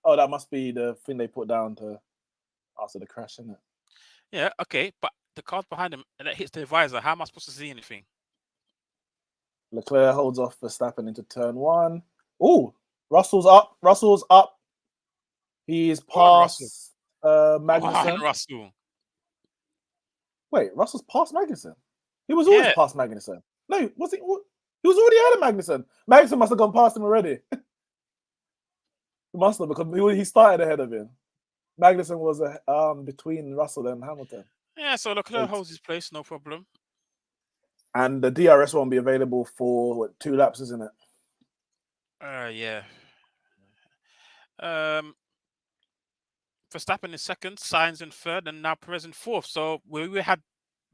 Oh, that must be the thing they put down to after the crash, isn't it? Yeah, okay, but the car's behind him and that hits the visor. How am I supposed to see anything? Leclerc holds off Verstappen into turn 1. Oh, Russell's up. Russell's up. He's past Magnussen. Russell. Wait, Russell's past Magnussen. He was always Yeah. past Magnussen. No, was he? He was already ahead of Magnussen. Magnussen must have gone past him already. He must have, because he started ahead of him. Magnussen was between Russell and Hamilton. Yeah, so Leclerc holds his place, no problem. And the DRS won't be available for 2 laps, isn't it? Yeah. Verstappen in second, Sainz in third, and now Perez in fourth. So we had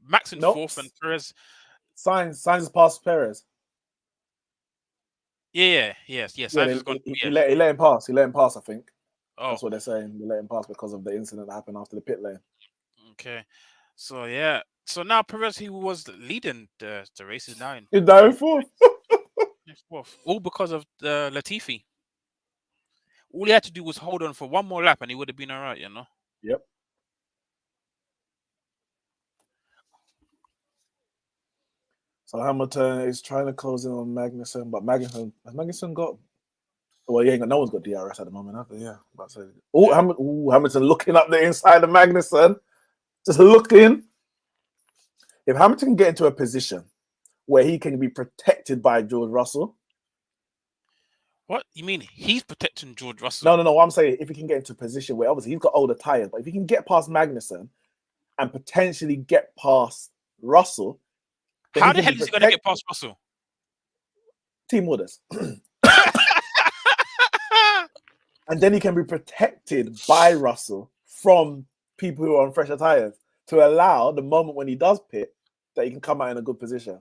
Max in fourth and Perez. Sainz is past Perez. Yes. Sainz he let him pass. He let him pass, I think. Oh. That's what they're saying. They let him pass because of the incident that happened after the pit lane. Okay. So, yeah. So now Perez, he was leading the race, is now He's now in fourth. Fourth. All because of Latifi. All he had to do was hold on for one more lap and he would have been all right, you know? Yep. So Hamilton is trying to close in on Magnussen, but Magnussen got... Well, no one's got DRS at the moment, have they? Yeah. Hamilton looking up the inside of Magnussen. Just looking. If Hamilton can get into a position where he can be protected by George Russell... What? You mean he's protecting George Russell? No. I'm saying if he can get into a position where obviously he's got older tires, but if he can get past Magnussen and potentially get past Russell... How the hell is he going to get past Russell? Team orders. And then he can be protected by Russell from people who are on fresher tires to allow the moment when he does pit that he can come out in a good position.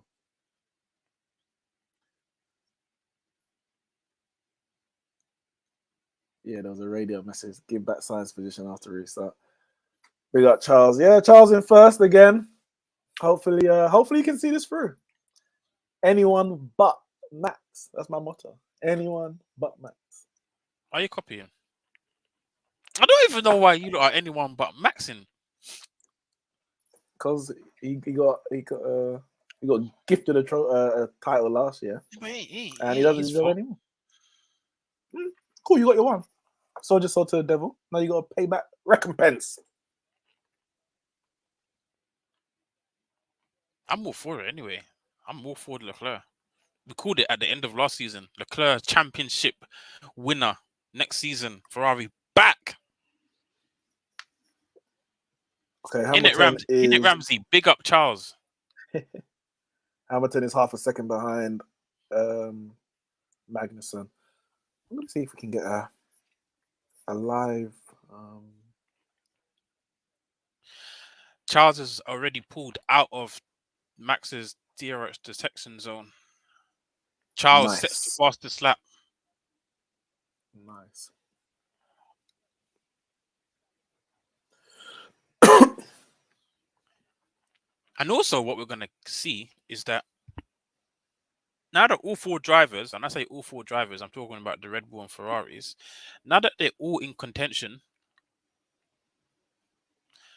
Yeah, there was a radio message. Give back Sainz position after restart. We got Charles. Yeah, Charles in first again. Hopefully you can see this through. Anyone but Max. That's my motto. Anyone but Max. Are you copying? I don't even know why you are anyone but Maxing. Because he got gifted a title last year, and he doesn't deserve anymore. Cool, you got your one. Soldier sold to the devil. Now you got to pay back recompense. I'm all for it anyway. I'm all for Leclerc. We called it at the end of last season. Leclerc championship winner next season. Ferrari back. Okay, Hamilton in it, Ramsey. Big up, Charles. Hamilton is half a second behind Magnussen. I'm going to see if we can get a live... Charles has already pulled out of Max's DRS detection zone. Charles sets the fastest lap. Nice. And also what we're going to see is that now that all 4 drivers, and I say all 4 drivers, I'm talking about the Red Bull and Ferraris, now that they're all in contention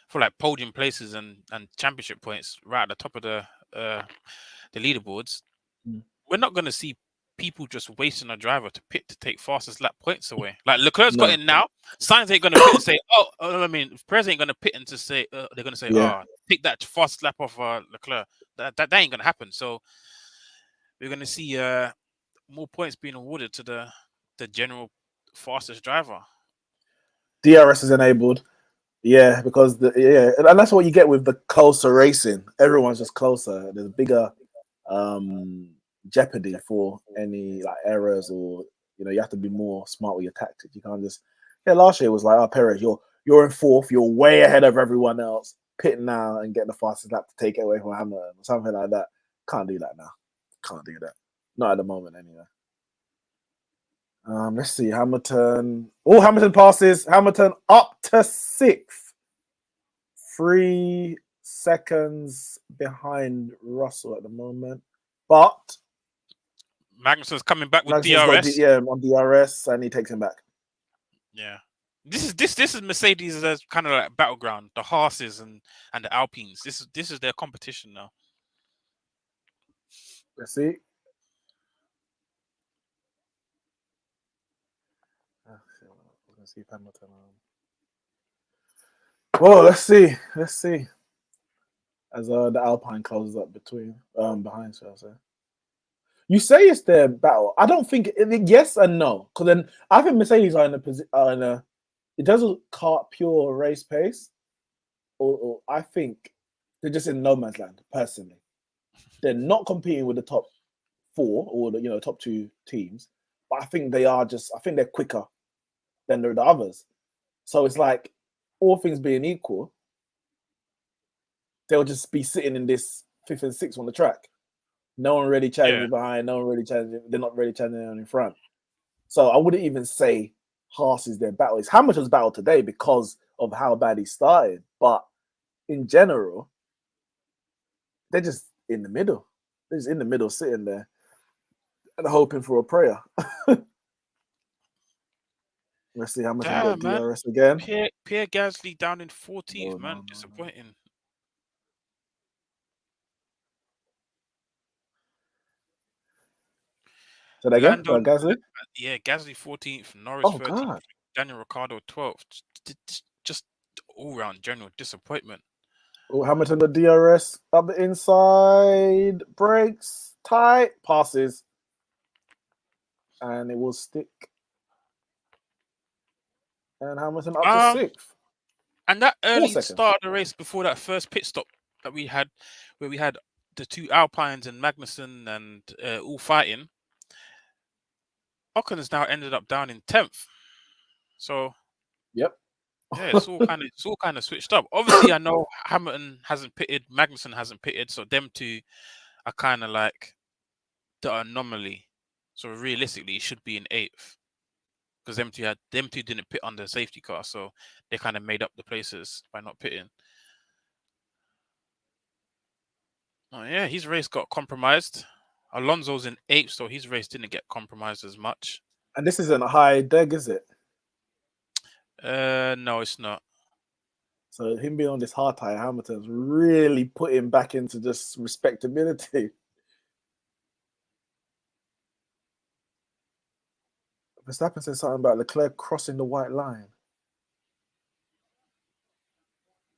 for like podium places and championship points right at the top of the leaderboards, we're not going to see people just wasting a driver to pit to take fastest lap points away. Like Leclerc's got in now. Sainz ain't going to pit and say, Perez ain't going to pit and to say, they're going to say, take that fastest lap off Leclerc. That ain't going to happen. So we're going to see more points being awarded to the general fastest driver. DRS is enabled. Yeah, because and that's what you get with the closer racing. Everyone's just closer. There's bigger jeopardy for any like errors, or you have to be more smart with your tactics. You can't just last year it was like, Perez, you're in fourth, you're way ahead of everyone else, pitting now and getting the fastest lap to take it away from Hamilton or something like that. Can't do that now. Can't do that. Not at the moment anyway. Let's see, Hamilton. Oh, Hamilton passes. Hamilton up to 6th. 3 seconds behind Russell at the moment. But Magnussen's coming back with Magnussen's got DRS. on DRS, and he takes him back. Yeah. This is Mercedes' kind of like battleground. The Haas's and the Alpines. This is their competition now. Let's see. Let's see Hamilton. Well, let's see. As the Alpine closes up behind, shall I say. You say it's their battle. I don't think yes and no, because then I think Mercedes are in a it doesn't kart pure race pace, or I think they're just in no man's land. Personally, they're not competing with the top 4 or the top 2 teams, but I think they are I think they're quicker than the others. So it's like, all things being equal, they'll just be sitting in this 5th and 6th on the track. No one really challenging behind. No one really challenging. They're not really challenging in front. So I wouldn't even say Haas is their battle. It's Hamilton's battle today because of how bad he started. But in general, they're just in the middle. They're just in the middle, sitting there and hoping for a prayer. Let's see how much I got DRS again. Pierre Gasly down in 14th, man. Disappointing. So they again, Gasly? Yeah, Gasly 14th, Norris 13th, God. Daniel Ricciardo 12th. Just all-round general disappointment. Oh, Hamilton got DRS up the inside, brakes, tight, passes. And it will stick. And Hamilton up to 6th. And that early start of the race before that first pit stop that we had, where we had the 2 Alpines and Magnussen and all fighting, Occon's now ended up down in 10th. So yep. Yeah, it's all kind of switched up. Obviously, I know Hamilton hasn't pitted, Magnussen hasn't pitted, so them 2 are kind of like the anomaly. So realistically, it should be in 8th. Because them two didn't pit on the safety car, so they kind of made up the places by not pitting. Oh yeah, his race got compromised. Alonso's in 8th, so his race didn't get compromised as much. And this isn't a high deg, is it? No, it's not. So him being on this hard tire, Hamilton's really put him back into just respectability. Verstappen said something about Leclerc crossing the white line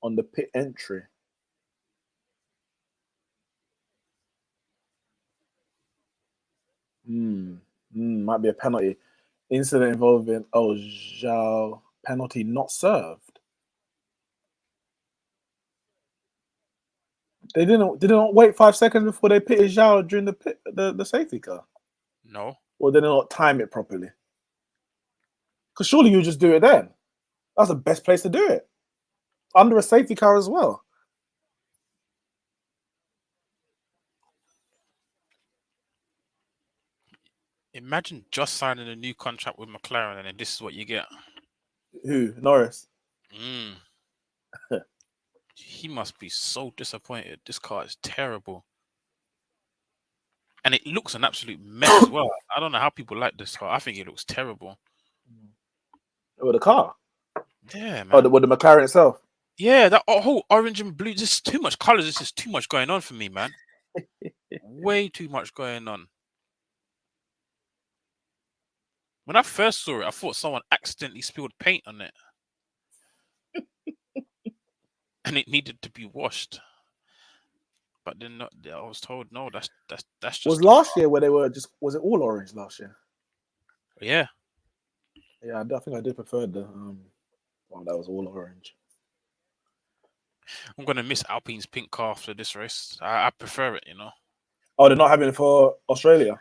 on the pit entry. Might be a penalty. Incident involving Zhao, penalty not served. They didn't wait 5 seconds before they pitted Zhao during the safety car. No. Or they did not time it properly. Because surely you just do it then. That's the best place to do it. Under a safety car as well. Imagine just signing a new contract with McLaren and then this is what you get. Who? Norris? He must be so disappointed. This car is terrible. And it looks an absolute mess as well. I don't know how people like this car. I think it looks terrible. With the car? Yeah, man. Oh, with the McLaren itself? Yeah, that whole orange and blue, just too much colors. This is too much going on for me, man. Way too much going on. When I first saw it, I thought someone accidentally spilled paint on it. And it needed to be washed. But then I was told, no, that's just... Was last year where they were just... Was it all orange last year? Yeah. Yeah, I think I did prefer the one that was all orange. I'm going to miss Alpine's pink car after this race. I prefer it, you know. Oh, they're not having it for Australia?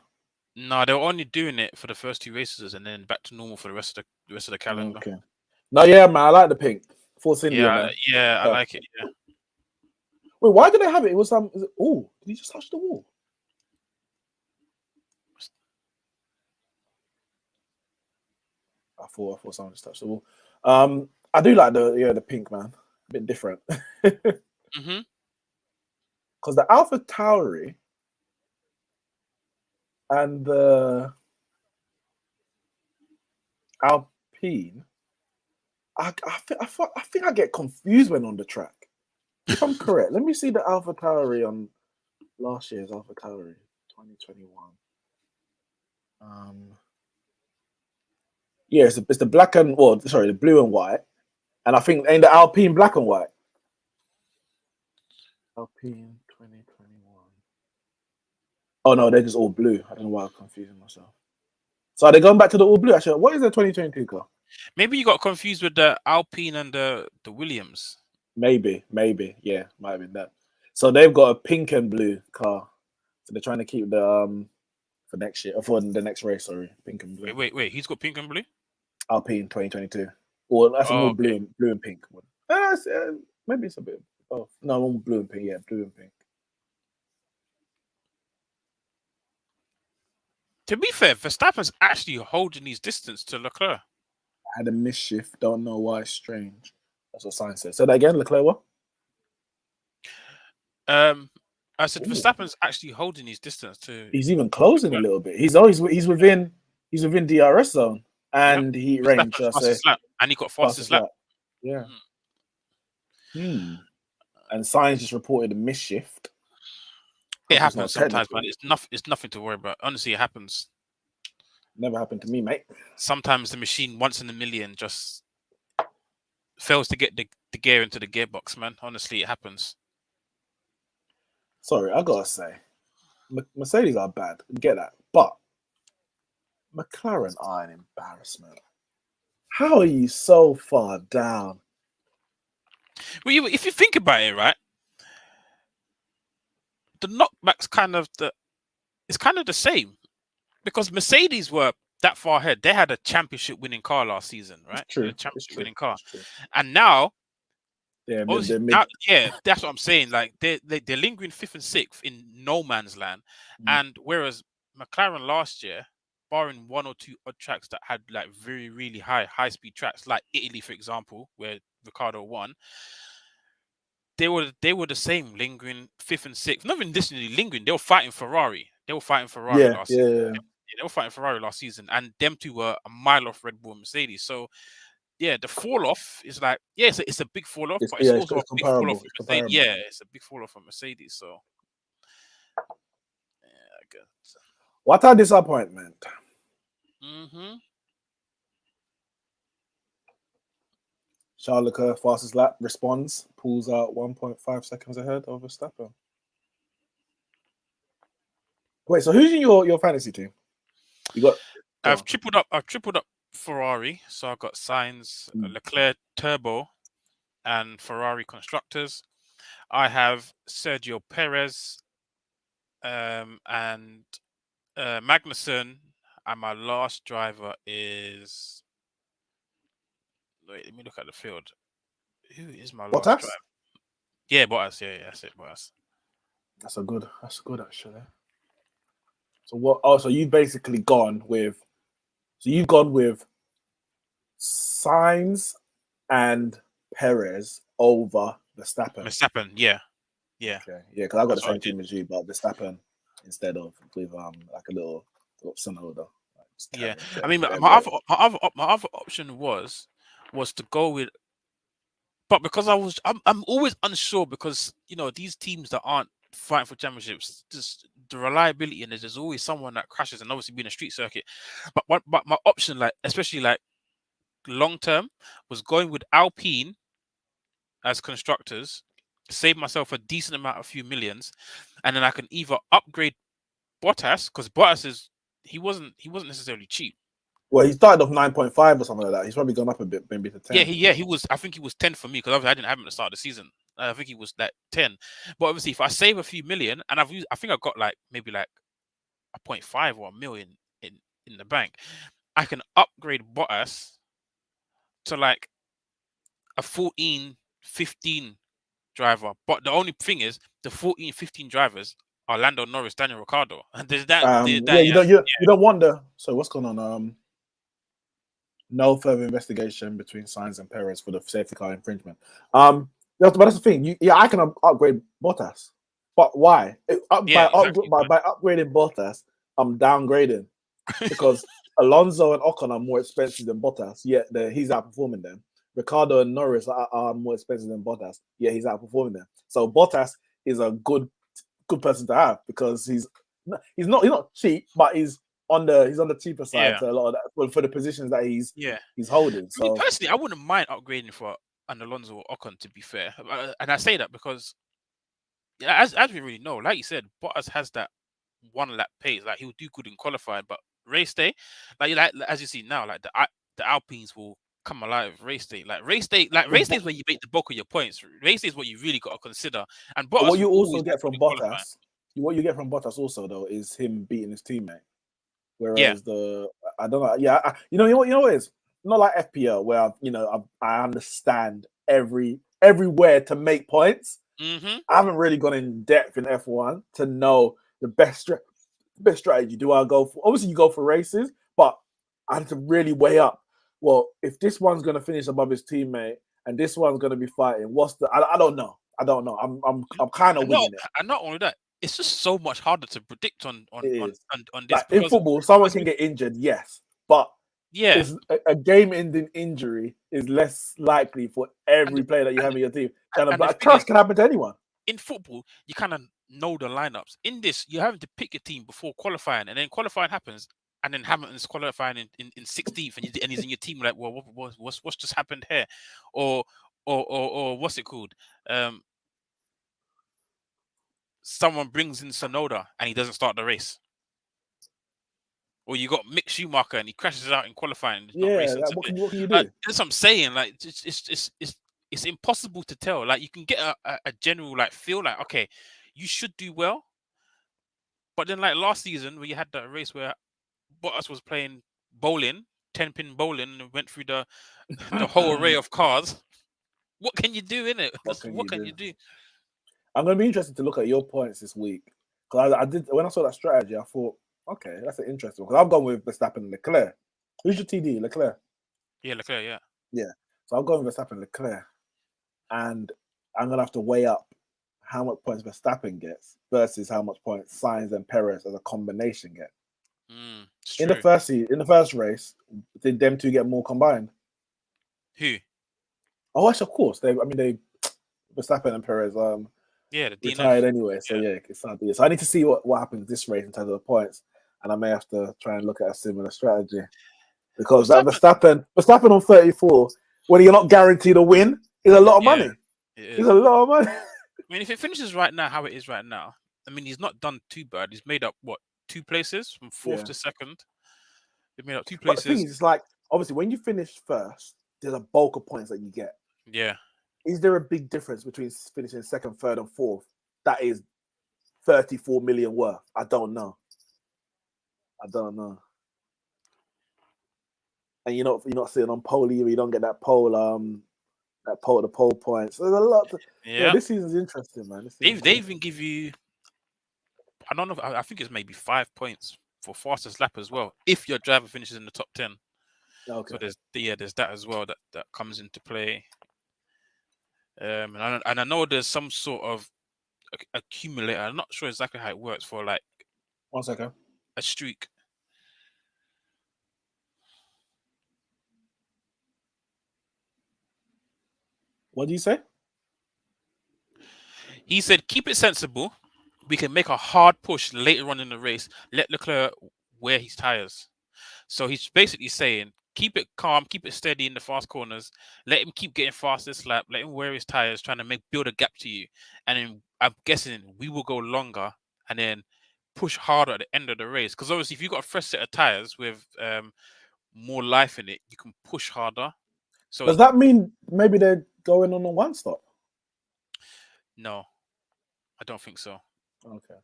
No, they were only doing it for the first 2 races and then back to normal for the rest of the calendar. Okay. No, yeah, man, I like the pink. Force India, man. Yeah, I like it, yeah. Wait, why do they have it? It was did he just touch the wall? I thought someone just touched the wall. I do like the pink, man. A bit different. Because the Alpha Tauri and the Alpine. I think I get confused when on the track. If I'm correct, let me see the Alpha Tauri on last year's Alpha Tauri 2021. Yeah, it's the black and the blue and white, and I think ain't the Alpine black and white. Alpine 2021. Oh no, they're just all blue. I don't know why I'm confusing myself. So are they going back to the all blue? Actually, what is the 2022 car? Maybe you got confused with the Alpine and the Williams. Maybe, yeah, might have been that. So they've got a pink and blue car. So they're trying to keep the for next year, or for the next race. Sorry, pink and blue. Wait. He's got pink and blue. Alpine 2022. Or that's more okay. blue and pink. Maybe it's a bit. Oh no, blue and pink. Yeah, blue and pink. To be fair, Verstappen's actually holding his distance to Leclerc. Had a mischief. Don't know why. Strange. That's what Sainz said. So that again, Leclerc what? I said Verstappen's actually holding his distance to. He's even closing a little bit. He's within DRS zone and heat range. And he got fastest lap. Yeah. And Sainz just reported a mischief. It happens sometimes, man. It's nothing to worry about. Honestly, it happens. Never happened to me, mate. Sometimes the machine, once in a million, just fails to get the gear into the gearbox, man. Honestly, it happens. Sorry, I gotta say, Mercedes are bad. Get that, but McLaren are an embarrassment. How are you so far down? Well, if you think about it, right, the knockback's kind of the same, because Mercedes were that far ahead. They had a championship-winning car last season, right? It's true. A championship-winning car, and now. Yeah, that's what I'm saying. Like they're lingering 5th and 6th in no man's land, and whereas McLaren last year, barring 1 or 2 odd tracks that had like very really high speed tracks, like Italy for example, where Ricciardo won, they were the same, lingering 5th and 6th. Not even literally lingering. They were fighting Ferrari. Last season. Yeah, they were fighting Ferrari last season, and them two were a mile off Red Bull and Mercedes. So. Yeah, the fall off is like it's a big fall off, but it's also a big fall off for Mercedes. Yeah, it's a big fall off for Mercedes. So yeah, I guess. What a disappointment. Charles Leclerc, fastest lap, responds, pulls out 1.5 seconds ahead of Verstappen. Wait, so who's in your fantasy team? You got? I've tripled up Ferrari, so I've got Sainz, Leclerc Turbo, and Ferrari constructors. I have Sergio Perez, and Magnussen, and my last driver is. Wait, let me look at the field. Who is my last driver? Yeah, Bottas. Yeah, that's it, Bottas. That's good actually. So what? Oh, so you've basically gone with. So you've gone with Sainz and Perez over Verstappen. Yeah. Okay, yeah, because I got the same team as you, but Verstappen instead of with like a little Sonoda. Yeah, I mean, my other option was to go with, but because I'm always unsure, because these teams that aren't fighting for championships, just the reliability, and there's always someone that crashes, and obviously being a street circuit. But my option, like especially like long term, was going with Alpine as constructors, save myself a decent amount of few millions, and then I can either upgrade Bottas, because Bottas he wasn't necessarily cheap. Well, he started off 9.5 or something like that. He's probably gone up a bit, maybe to 10. He was. I think he was 10 for me, because obviously I didn't have him at the start of the season. I think he was like 10. But obviously, if I save a few million, and I think I got like maybe like a 0.5 or a million in the bank, I can upgrade Bottas to like a 14, 15 driver. But the only thing is, the 14, 15 drivers are Lando Norris, Daniel Ricciardo, and there's that. You don't wonder. So what's going on? No further investigation between Sainz and Perez for the safety car infringement. But that's the thing. I can upgrade Bottas, but why? By upgrading Bottas, I'm downgrading because Alonso and Ocon are more expensive than Bottas, yet he's outperforming them. Ricardo and Norris are more expensive than Bottas, yet he's outperforming them. So Bottas is a good person to have because he's not cheap, but he's on the cheaper side to a lot of that for the positions that he's holding. I mean, So personally, I wouldn't mind upgrading for an Alonso or Ocon, to be fair. And I say that because, as we really know, like you said, Bottas has that one lap pace. Like he'll do good in qualifying, but race day, like as you see now, like the Alpines will come alive race day. Race day is where you make the bulk of your points. Race day is what you really got to consider. And Bottas what you will also always get from Bottas, what you get from Bottas also though is him beating his teammate. Whereas I don't know, you know what it is. Not like FPL where I understand everywhere to make points. Mm-hmm. I haven't really gone in depth in F1 to know the best strategy. Do I go for? Obviously, you go for races, but I had to really weigh up. Well, if this one's going to finish above his teammate and this one's going to be fighting, what's the? I don't know. I'm kind of winging it. And not only that, it's just so much harder to predict on this. Like in football, someone can get injured, yes, but yeah, a game-ending injury is less likely for every player that you have in your team. A crash can happen to anyone. In football, you kind of know the lineups. In this, you're having to pick your team before qualifying, and then qualifying happens, and then Hamilton's qualifying in 16th, and he's in your team. Like, well, what's just happened here, or what's it called? Someone brings in Sonoda and he doesn't start the race. Or you got Mick Schumacher and he crashes out in qualifying. What can you do? That's what I'm saying. Like it's impossible to tell. Like you can get a general feel like, okay, you should do well. But then like last season where you had that race where Bottas was playing bowling, 10-pin bowling, and went through the whole array of cars. What can you do in it? What can you do? I'm going to be interested to look at your points this week because I did when I saw that strategy. I thought, okay, that's an interesting one because I've gone with Verstappen and Leclerc. Who's your TD? Leclerc. Yeah, Leclerc. Yeah. Yeah. So I'm going with Verstappen and Leclerc, and I'm going to have to weigh up how much points Verstappen gets versus how much points Sainz and Perez as a combination get. In the first race, did them two get more combined? Who? Oh, actually, of course. Verstappen and Perez. The retired anyway, so it's hard to. So I need to see what happens this race in terms of the points, and I may have to try and look at a similar strategy because that Verstappen on 34, when you're not guaranteed a win, is a lot of money. It's a lot of money. I mean, if it finishes right now how it is right now, I mean, he's not done too bad. He's made up 2 places from 4th to 2nd. He made up 2 places. But the thing is, it's like obviously when you finish first, there's a bulk of points that you get. Yeah. Is there a big difference between finishing 2nd, 3rd, and 4th? That is 34 million worth. I don't know. And you're not sitting on pole either. You don't get that pole, the pole points. There's a lot. This season's interesting, man. They even give you. I don't know. I think it's maybe 5 points for fastest lap as well if your driver finishes in the top 10. Okay. So there's that as well that comes into play. And I know there's some sort of accumulator. I'm not sure exactly how it works for 1 second. A streak. What do you say? He said, keep it sensible. We can make a hard push later on in the race. Let Leclerc wear his tires. So he's basically saying, keep it calm, keep it steady in the fast corners. Let him keep getting fast this lap. Let him wear his tires, trying to build a gap to you. And then I'm guessing we will go longer and then push harder at the end of the race. Because obviously, if you've got a fresh set of tires with more life in it, you can push harder. So does that mean maybe they're going on a 1 stop? No, I don't think so. Okay.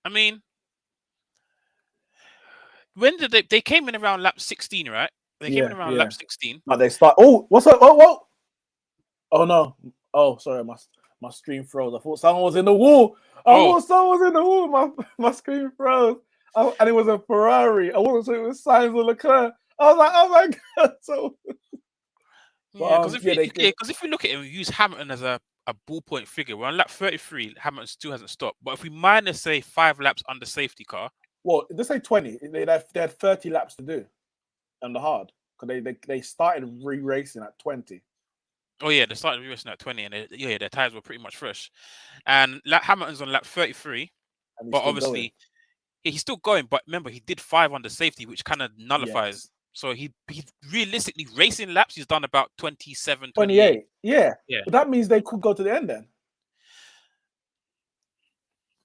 I mean, when did they came in around lap 16, right? They came in around lap 16. But they start. Oh, what's up? Oh, oh no. Oh, sorry, my screen froze. I thought someone was in the wall. I thought someone was in the wall. My screen froze. And it was a Ferrari. I wasn't sure it was Sainz or Leclerc. I was like, oh my god. So because if we look at it, we use Hamilton as a ballpoint figure. We're on lap 33. Hamilton still hasn't stopped. But if we minus say 5 laps under safety car, Well, they say 20. They had 30 laps to do on the hard because they started re-racing at 20. Oh yeah, they started racing at 20, and their tires were pretty much fresh. And Hamilton's on lap 33, And he's but still going. obviously he's still going. But remember, he did 5 on the safety, which kind of nullifies. Yes. So he realistically racing laps, he's done about 27, 28. Yeah. Yeah. But that means they could go to the end then.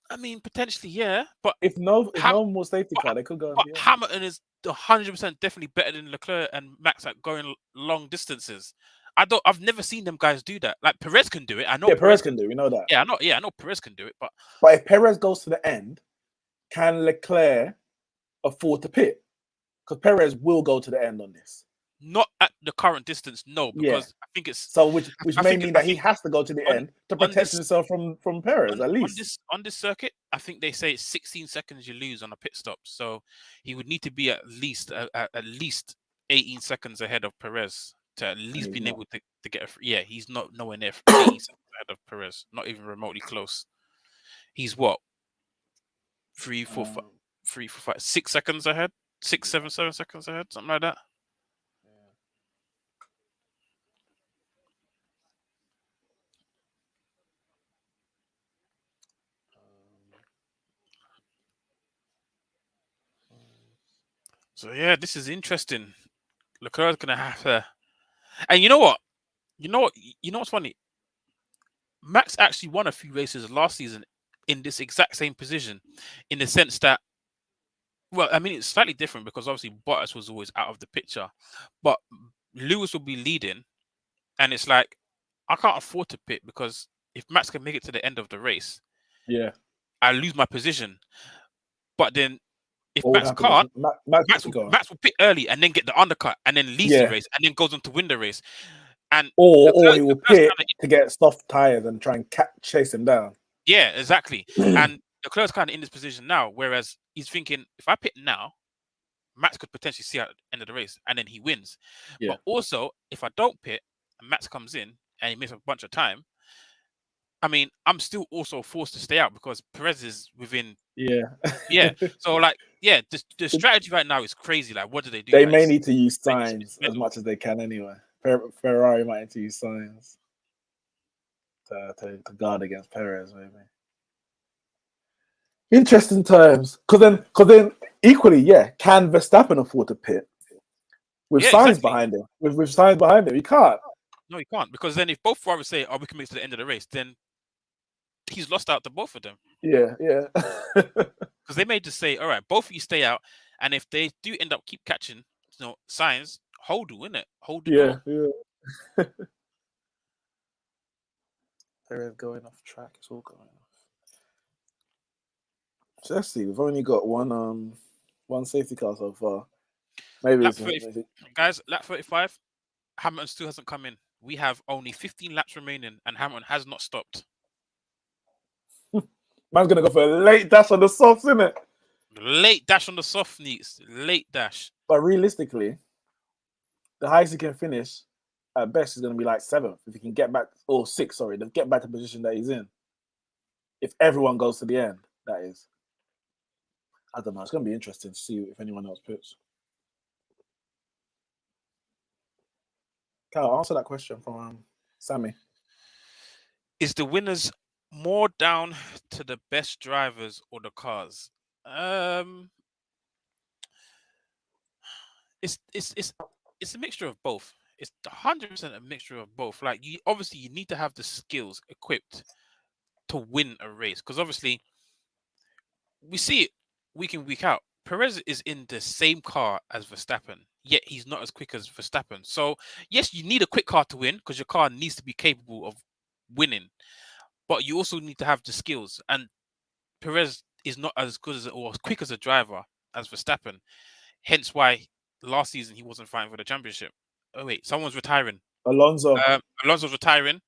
I mean, potentially, yeah. But If no more safety car, they could go. But Hamilton is 100% definitely better than Leclerc and Max at going long distances. I've never seen them guys do that. Like Perez can do it. I know Perez can do it. We know that. Yeah, I know Perez can do it. But if Perez goes to the end, can Leclerc afford to pit? Because Perez will go to the end on this. Not at the current distance, no, because I think it's so which may mean that he has to go to the end to protect himself from Perez at least. On this circuit, I think they say it's 16 seconds you lose on a pit stop, so he would need to be at least 18 seconds ahead of Perez to at least being able to get a he's not nowhere near 18 seconds ahead of Perez, not even remotely close. He's what 3, 4, 5, 6 seconds ahead, 6, 7 seconds ahead, something like that. So yeah, this is interesting. Leclerc's gonna have to, and you know what? You know what's funny? Max actually won a few races last season in this exact same position, in the sense that, well, I mean, it's slightly different because obviously Bottas was always out of the picture, but Lewis will be leading, and it's like I can't afford to pit because if Max can make it to the end of the race, I lose my position. But then if Max can't, Max will pit early and then get the undercut and then leaves the race and then goes on to win the race. And or he will pit to get soft tires and try and chase him down. Yeah, exactly. And Leclerc's kind of in this position now, whereas he's thinking, if I pit now, Max could potentially see out the end of the race and then he wins. But also, if I don't pit and Max comes in and he misses a bunch of time, I mean, I'm still also forced to stay out because Perez is within. Yeah. So the strategy right now is crazy. Like, what do they do? They may need to use signs as much as they can anyway. Ferrari might need to use signs to guard against Perez, maybe. Interesting times, because then equally, can Verstappen afford to pit with signs behind him? With signs behind him, he can't. No, he can't, because then if both Ferrari say, "Oh, we can make it to the end of the race," then he's lost out to both of them. Yeah. Because they may just say, "All right, both of you stay out," and if they do end up keep catching, signs, hold it, innit? Hold the door. Yeah. Perez going off track. It's all going off. So let's see. We've only got one safety car so far. Maybe guys, lap 35. Hamilton still hasn't come in. We have only 15 laps remaining, and Hamilton has not stopped. Man's gonna go for a late dash on the softs, isn't it? Late dash on the soft, Neeks. Late dash. But realistically, the highest he can finish at best is going to be like 7th if he can get back, or 6th, sorry, to get back to the position that he's in. If everyone goes to the end, that is. I don't know. It's going to be interesting to see if anyone else puts. Cal, answer that question from Sammy. Is the winners more down to the best drivers or the cars? It's a mixture of both. It's 100% a mixture of both. Like, you need to have the skills equipped to win a race, because obviously we see it week in, week out. Perez is in the same car as Verstappen, yet he's not as quick as Verstappen. So yes, you need a quick car to win because your car needs to be capable of winning, but you also need to have the skills. And Perez is not as good as or as quick as a driver as Verstappen. Hence why last season he wasn't fighting for the championship. Oh wait, someone's retiring. Alonso. Alonso's retiring.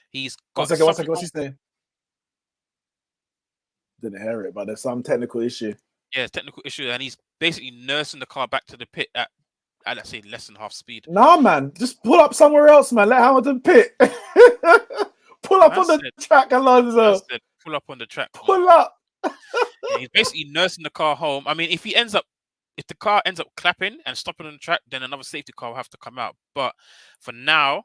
He's got. One second. What's he saying? Didn't hear it, but there's some technical issue. Yeah, technical issue, and he's basically nursing the car back to the pit at let's say less than half speed. Nah, man, just pull up somewhere else, man. Let Hamilton pit. Pull up on the track, Alonso. Pull up on the track. Pull up. Yeah, he's basically nursing the car home. I mean, if the car ends up clapping and stopping on the track, then another safety car will have to come out. But for now,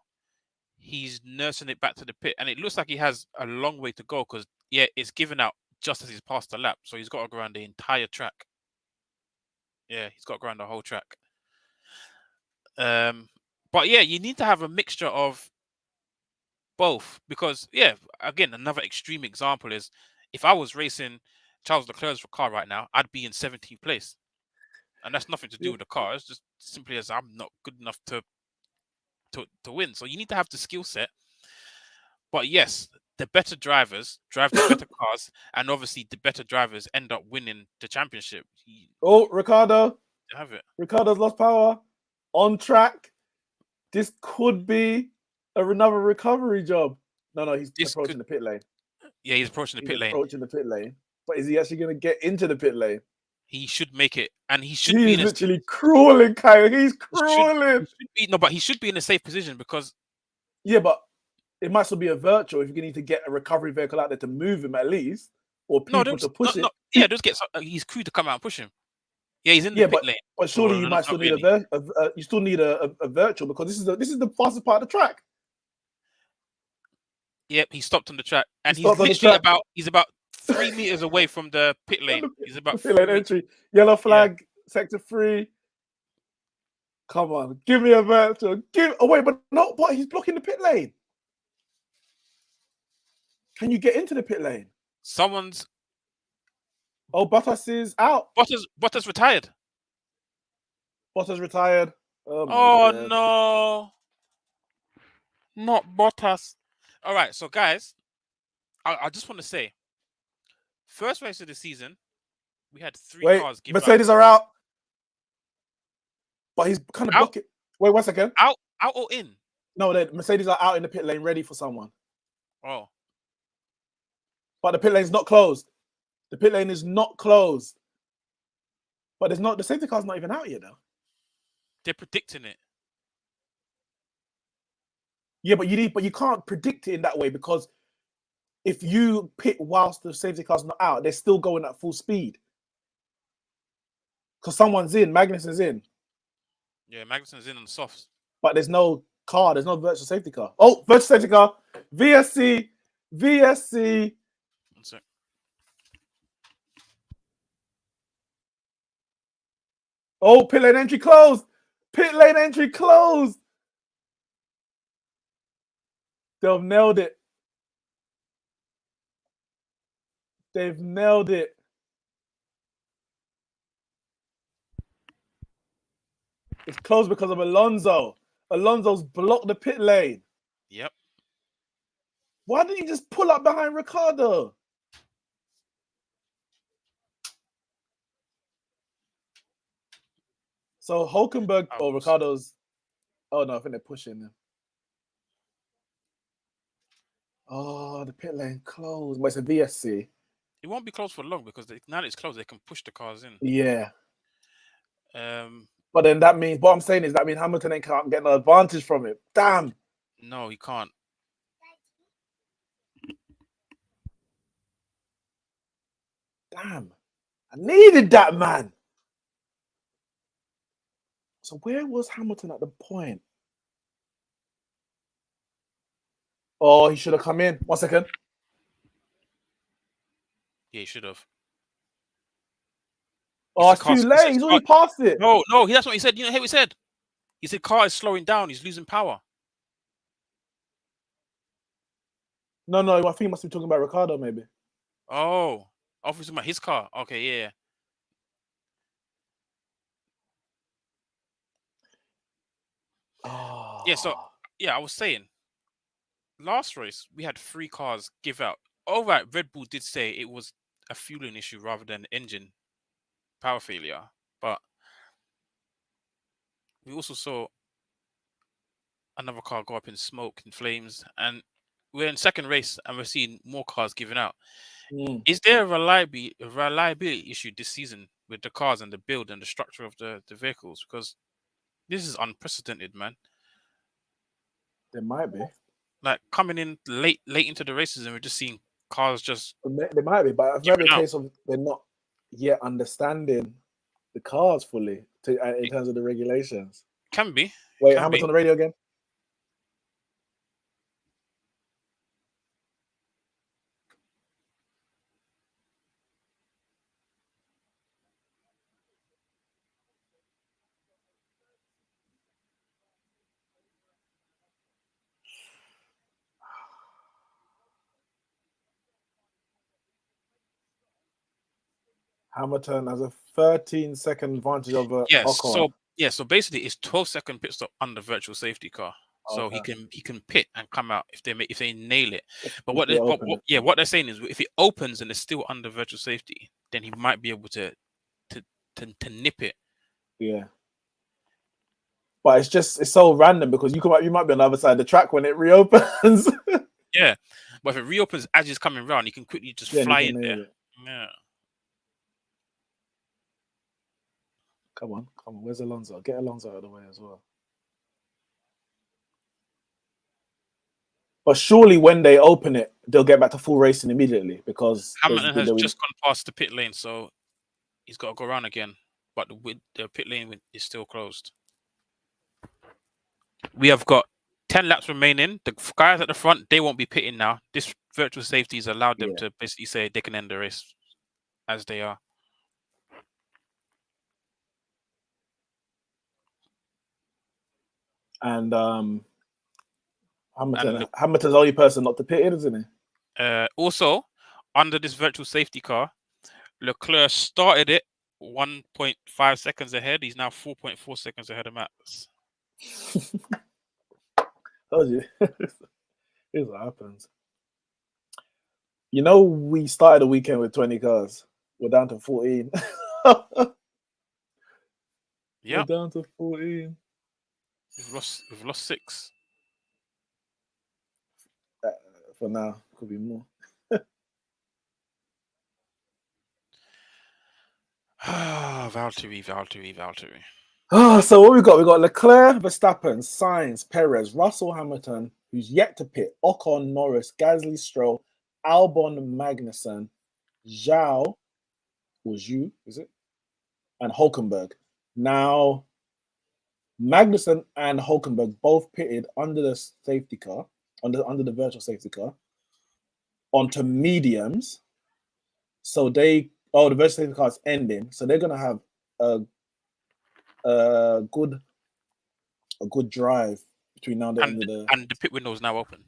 he's nursing it back to the pit, and it looks like he has a long way to go because it's given out just as he's passed the lap, so he's got to go around the entire track. Yeah, he's got to go around the whole track. But yeah, you need to have a mixture of both because again, another extreme example is if I was racing Charles Leclerc's car right now, I'd be in 17th place, and that's nothing to do with the car. It's just simply as I'm not good enough to win. So you need to have the skill set. But yes, the better drivers drive the better cars, and obviously the better drivers end up winning the championship. Oh, Ricardo. Have it. Ricardo's lost power. On track. This could be another recovery job. No, he's approaching the pit lane. Yeah, he's approaching the pit lane. Approaching the pit lane. But is he actually going to get into the pit lane? He should make it, and he should be. He's literally crawling, Kyle. He's crawling. But he should be in a safe position because. Yeah, but it might still be a virtual if you need to get a recovery vehicle out there to move him at least, or people to push it. Yeah, just get his crew to come out and push him. Yeah, he's in the pit lane. But surely you might still need you still need a virtual because this is the fastest part of the track. Yep, he stopped on the track, and he's literally about 3 meters away from the pit lane. He's about pit lane entry. Yellow flag, sector 3. Come on, give me a virtual. But he's blocking the pit lane. Can you get into the pit lane? Bottas is out. Bottas retired. Bottas retired. Oh no, not Bottas. All right, so guys, I just want to say, first race of the season, we had 3 cars. Mercedes are out, but he's kind of blocking. Wait 1 second. Out or in? No, the Mercedes are out in the pit lane, ready for someone. Oh, but the pit lane's not closed. The pit lane is not closed. But the safety car's not even out yet, though. They're predicting it. Yeah, but you can't predict it in that way because if you pit whilst the safety car's not out, they're still going at full speed. Because someone's in, Magnussen's in. Yeah, Magnussen's in on the softs. But there's no car, there's no virtual safety car. Oh, virtual safety car. VSC. One sec. Oh, pit lane entry closed. Pit lane entry closed. They've nailed it. They've nailed it. It's closed because of Alonso. Alonso's blocked the pit lane. Yep. Why didn't you just pull up behind Ricardo? So Hulkenberg or Ricardo's. Oh no, I think they're pushing them. Oh, the pit lane closed. But it's a VSC. It won't be closed for long because now that it's closed, they can push the cars in. Yeah. But then that means what I'm saying is that means Hamilton can't get no advantage from it. Damn. No, he can't. Damn. I needed that, man. So where was Hamilton at the point? Oh, he should have come in. 1 second. Yeah, he should have. Oh, it's too late. He's already passed it. No, that's what he said. You know what he said? He said car is slowing down. He's losing power. No, I think he must be talking about Ricardo, maybe. Oh, obviously about his car. Okay, yeah. Oh. Yeah, so I was saying, last race we had 3 cars give out. All right, Red Bull did say it was a fueling issue rather than engine power failure, but we also saw another car go up in smoke and flames, and we're in second race and we're seeing more cars giving out. Is there a reliability issue this season with the cars and the build and the structure of the vehicles? Because this is unprecedented, man. There might be. Like coming in late into the races, and we're just seeing cars just They might be, but it's maybe a giving out. case of they're not yet understanding the cars fully in terms of the regulations. Can be. Wait, Can how much be. on the radio again? Hamilton has a 13-second advantage over Yes. Ocon. So basically, it's 12-second pit stop on the virtual safety car. So Okay. he can pit and come out if they nail it. But If they open it. what they're saying is if it opens and it's still under virtual safety, then he might be able to nip it. Yeah. But it's so random because you might be on the other side of the track when it reopens. Yeah. But if it reopens as it's coming around, you can quickly just fly in there. It. Yeah. Come on. Where's Alonso? Get Alonso out of the way as well. But surely when they open it, they'll get back to full racing immediately because Hamilton has just gone past the pit lane, so he's got to go around again. But the pit lane is still closed. We have got 10 laps remaining. The guys at the front, they won't be pitting now. This virtual safety has allowed them to basically say they can end the race as they are. And Hamilton's the only person not to pit in, isn't he? Also, under this virtual safety car, Leclerc started it 1.5 seconds ahead. He's now 4.4 seconds ahead of Max. Told you. Here's what happens. You know, we started the weekend with 20 cars. We're down to 14. Yeah. We're down to 14. We've lost 6. For now, could be more. Valtteri. So what we got? We got Leclerc, Verstappen, Sainz, Perez, Russell, Hamilton, who's yet to pit, Ocon, Norris, Gasly, Stroll, Albon, Magnussen, Zhou, is it? And Hulkenberg. Now, Magnussen and Hulkenberg both pitted under the safety car, under the virtual safety car, onto mediums. So the virtual safety car is ending. So they're gonna have a good drive between now and the end of the. And the pit window is now open.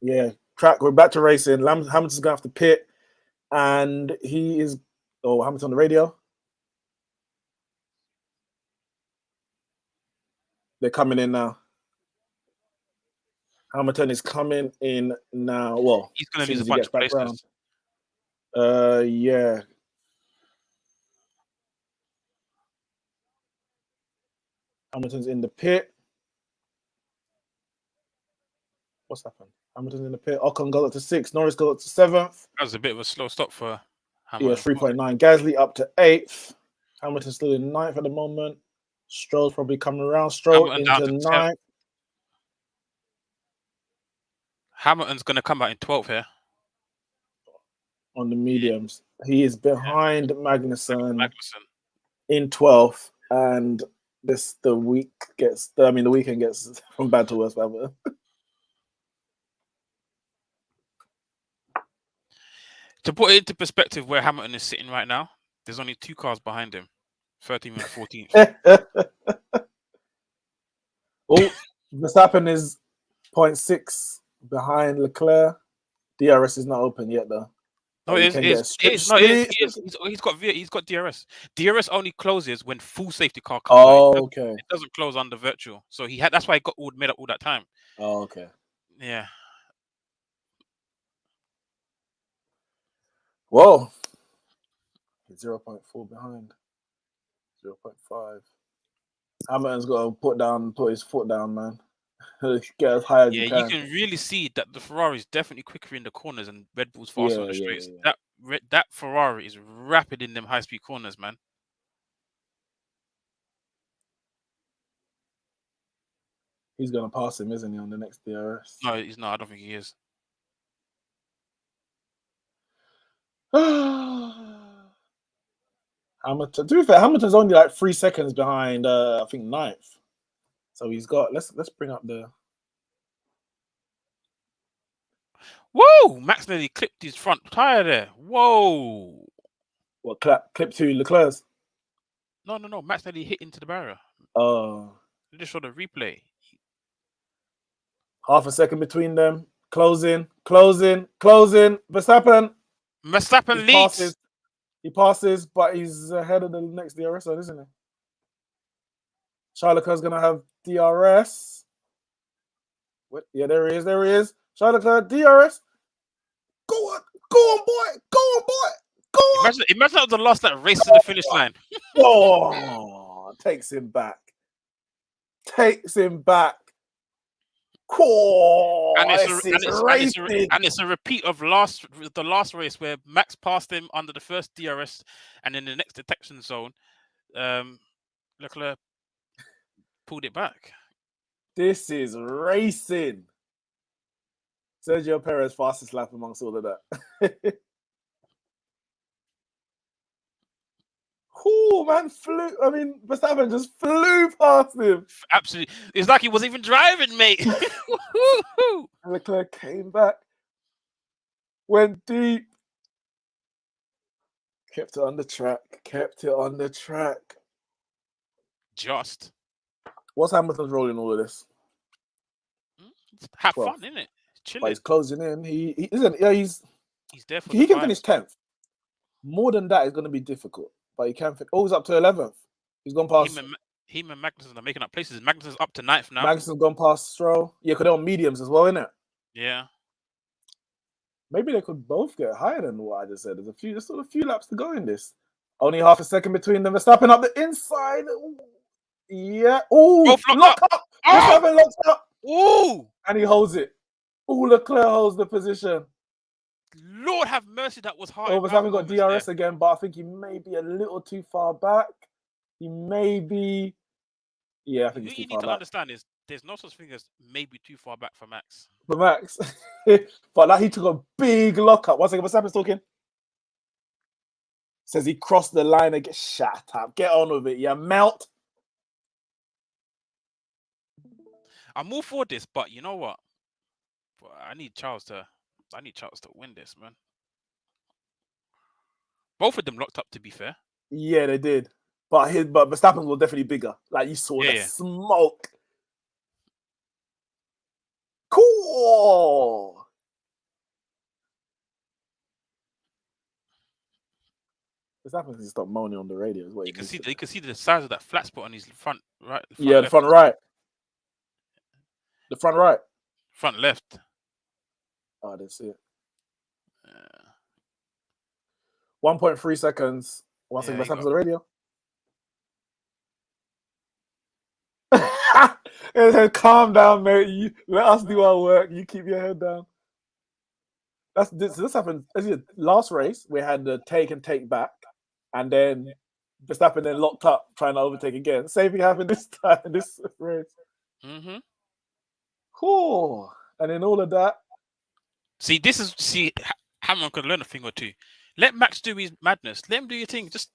Yeah, track. We're back to racing. Hamilton's gonna have to pit, and he is. Oh, Hamilton on the radio. They're coming in now. Hamilton is coming in now. Well, he's going to lose a bunch of places. Yeah. Hamilton's in the pit. What's happened? Hamilton's in the pit. Ocon got up to 6th. Norris got up to 7th. That was a bit of a slow stop for Hamilton. Yeah, 3.9. Gasly up to 8th. Hamilton's still in 9th at the moment. Stroll's probably coming around. Stroll into 9th. Hamilton's going to come out in 12th here. On the mediums. He is behind Magnussen in 12th. And the weekend gets from bad to worse. To put it into perspective where Hamilton is sitting right now, there's only 2 cars behind him, 13th and 14th. Oh, Verstappen is 0.6 behind Leclerc. DRS is not open yet, though. No, he's got DRS. DRS only closes when full safety car comes out. Okay. It doesn't close under virtual. So that's why he got made up all that time. Oh, okay. Yeah. Whoa. 0.4 behind. 0.5. Hamilton's got to put his foot down, man. Get as high as you can. You can really see that the Ferrari is definitely quicker in the corners and Red Bull's faster on the straights. Yeah. That Ferrari is rapid in them high-speed corners, man. He's going to pass him, isn't he, on the next DRS? No, he's not. I don't think he is. Hamilton. To be fair, Hamilton's only like 3 seconds behind. I think 9th. So he's got. Let's bring up the. Whoa! Max nearly clipped his front tire there. Whoa! What clip to Leclerc's? No. Max nearly hit into the barrier. Oh. They just showed a replay. Half a second between them. Closing. Verstappen leads. He passes, but he's ahead of the next DRS zone, isn't he? Charles Leclerc's going to have DRS. What? Yeah, there he is. Charles Leclerc, DRS. Go on, boy. Go on. Imagine that was the last that race to the finish line. Oh, takes him back. Cool. And it's a repeat of the last race where Max passed him under the first DRS, and in the next detection zone, Leclerc pulled it back. This is racing. Sergio Perez fastest lap amongst all of that. Cool, man. Verstappen just flew past him. Absolutely. It's like he wasn't even driving, mate. And Leclerc came back. Went deep. Kept it on the track. Just. What's Hamilton's role in all of this? Have fun, innit? Chilling. But he's closing in. He isn't. Yeah, he's there for he can finish 10th. More than that is going to be difficult. But he can finish. Oh, he's up to 11th. He's gone past. Him and Magnussen are making up places. Magnussen's up to 9th now. Magnussen's gone past Stroll. Yeah, because they're on mediums as well, innit? Yeah. Maybe they could both get higher than what I just said. There's still a few laps to go in this. Only half a second between them. Verstappen up the inside. Ooh. Yeah. Ooh, lock up. Verstappen locks up. Ooh. And he holds it. Ooh, Leclerc holds the position. Lord have mercy, that was hard. Oh, Verstappen got DRS again, but I think he may be a little too far back. He may be. Yeah, I think he's too far back. What you need to understand is there's no such thing as maybe too far back for Max. For Max. But like, he took a big lockup. One second, Verstappen's talking. Says he crossed the line and shut up. Get on with it, yeah, melt. I'm all for this, but you know what? I need Charles to win this, man. Both of them locked up, to be fair. Yeah, they did. But Verstappen was definitely bigger. Like, you saw the smoke. Cool. Verstappen needs to stop moaning on the radio as well. You can see the size of that flat spot on his front right. The front right. The front right. Front left. Oh, I didn't see it. 1.3 seconds. One second, Verstappen's on the radio. It said, calm down, mate. Let us do our work. You keep your head down. This happened. Last race, we had the take and take back, and then Verstappen then locked up trying to overtake again. Same thing happened this time, this race. Mm-hmm. Cool. And in all of that. Hamilton could learn a thing or two. Let Max do his madness. Let him do your thing. Just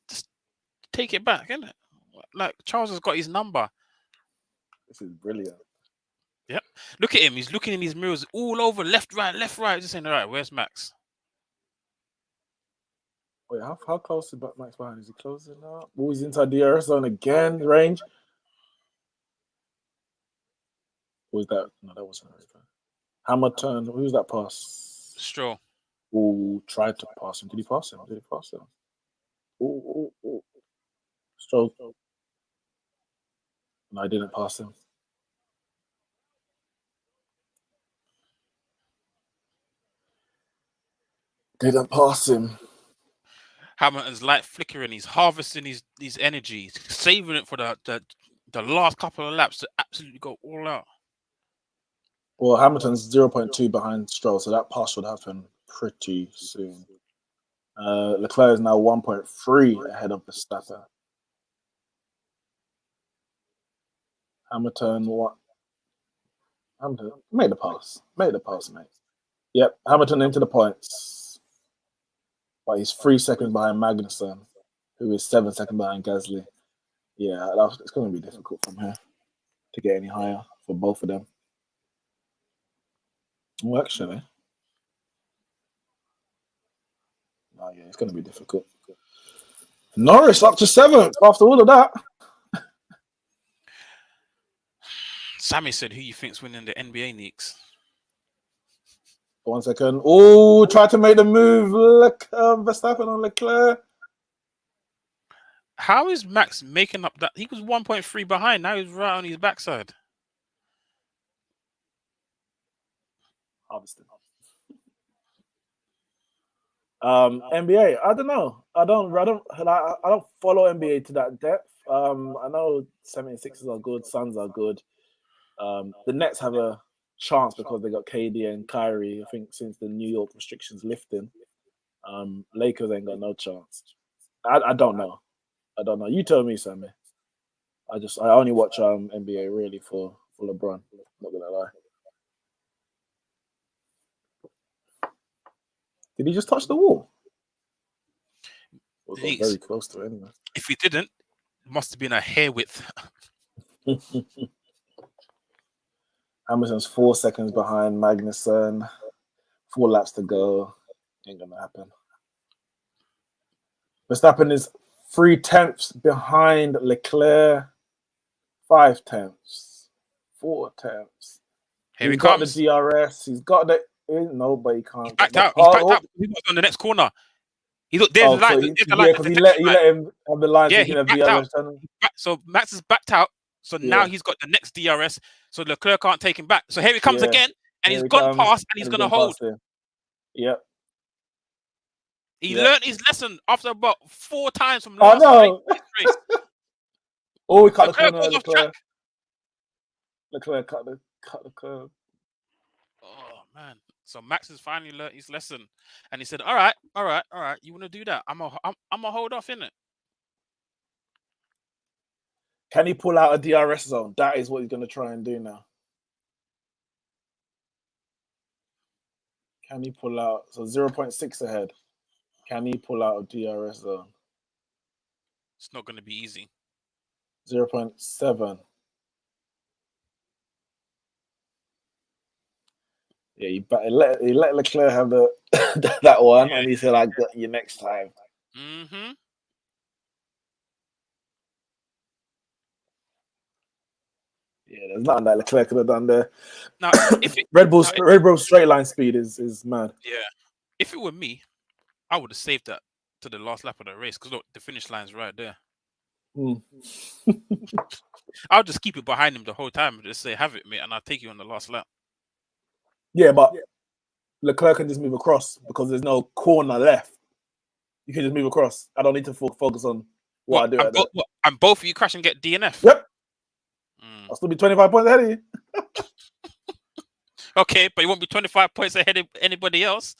take it back, innit? Like, Charles has got his number. This is brilliant. Yep. Look at him. He's looking in his mirrors all over, left, right. Just saying, all right, where's Max? Wait, how close is Max behind? Is he closing now? Oh, he's inside the DRS zone again. Range. Who was that? No, that wasn't right. Hamilton. Who's that pass? Stroll. Oh, tried to pass him. Did he pass him? Oh. Stroll. No, I didn't pass him. Didn't pass him. Hamilton's light flickering. He's harvesting his energy, saving it for the last couple of laps to absolutely go all out. Well, Hamilton's 0.2 behind Stroll, so that pass should happen pretty soon. Leclerc is now 1.3 ahead of Verstappen. Hamilton, what? Hamilton made the pass. Made the pass, mate. Yep, Hamilton into the points. But he's 3 seconds behind Magnussen, who is 7 seconds behind Gasly. Yeah, it's going to be difficult from here to get any higher for both of them. Well, actually. Oh, yeah, it's going to be difficult. Norris up to 7th after all of that. Sammy said, "Who you think's winning the NBA Neeks?" 1 second. Oh, try to make the move. Verstappen on Leclerc. How is Max making up that? He was 1.3 behind. Now he's right on his backside. Harvesting. NBA. I don't know. I don't follow NBA to that depth. I know 76ers are good. Suns are good. The Nets have a chance because they got KD and Kyrie. I think since the New York restrictions lifting, Lakers ain't got no chance. I don't know. I don't know. You tell me, Sammy. I only watch NBA really for LeBron. Not gonna lie. Did he just touch the wall? We got very close to it anyway. If he didn't, it must have been a hair width. Hamilton's 4 seconds behind Magnussen. 4 laps to go. Ain't gonna happen. Verstappen is 3/10 behind Leclerc. 5/10. 4/10. He's got the DRS. He's got the no, but he can't. He's backed out. He's backed out. He was on the next corner. He looked there's the line. Because he let him have the line. Yeah, he backed out. So Max is backed out. So now he's got the next DRS. So Leclerc can't take him back. So here he comes again, and he's gone past, and he's going to hold. Yep. He learned his lesson after about 4 times from last race. Oh, he cut the corner. Leclerc cut the curve. Oh man! So Max has finally learned his lesson, and he said, "All right. You want to do that? I'm a hold off, innit?" Can he pull out a DRS zone? That is what he's going to try and do now. Can he pull out? So 0.6 ahead. Can he pull out a DRS zone? It's not going to be easy. 0.7. Yeah, he let Leclerc have that one, and he said, "I got you next time." Mm-hmm. Yeah, there's nothing that Leclerc could have done there. Now, Red Bull straight line speed is mad. Yeah, if it were me, I would have saved that to the last lap of the race because look, the finish line's right there. I'll just keep it behind him the whole time and just say, "Have it, mate," and I'll take you on the last lap. Yeah, but Leclerc can just move across because there's no corner left. You can just move across. I don't need to focus on what I do. And both of you crash and get DNF? Yep. I'll still be 25 points ahead of you. Okay, but you won't be 25 points ahead of anybody else.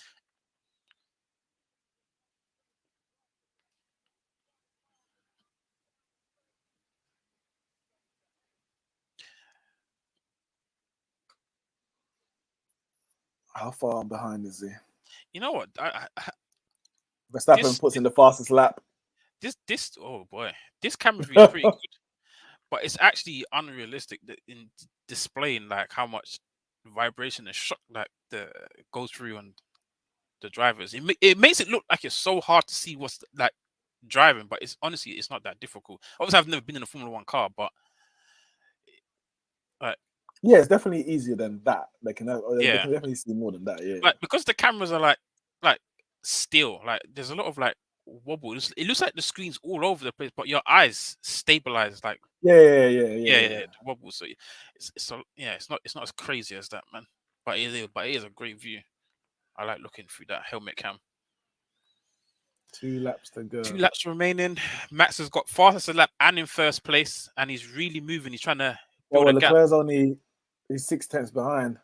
How far behind is he? You know what? Verstappen puts in the fastest lap. Oh boy, this camera view is pretty good, but it's actually unrealistic in displaying like how much vibration and shock like goes through on the drivers. It makes it look like it's so hard to see what's like driving, but it's honestly it's not that difficult. Obviously, I've never been in a Formula 1 car, but yeah, it's definitely easier than that. They can definitely see more than that. Yeah, like because the cameras are like still, like there's a lot of like wobble. It looks like the screen's all over the place, but your eyes stabilize. Like yeah. Wobble. So it's not as crazy as that, man. But it is a great view. I like looking through that helmet cam. 2 laps to go. 2 laps remaining. Max has got fastest lap and in first place, and he's really moving. He's trying to build a gap. Leclerc's he's 6/10 behind.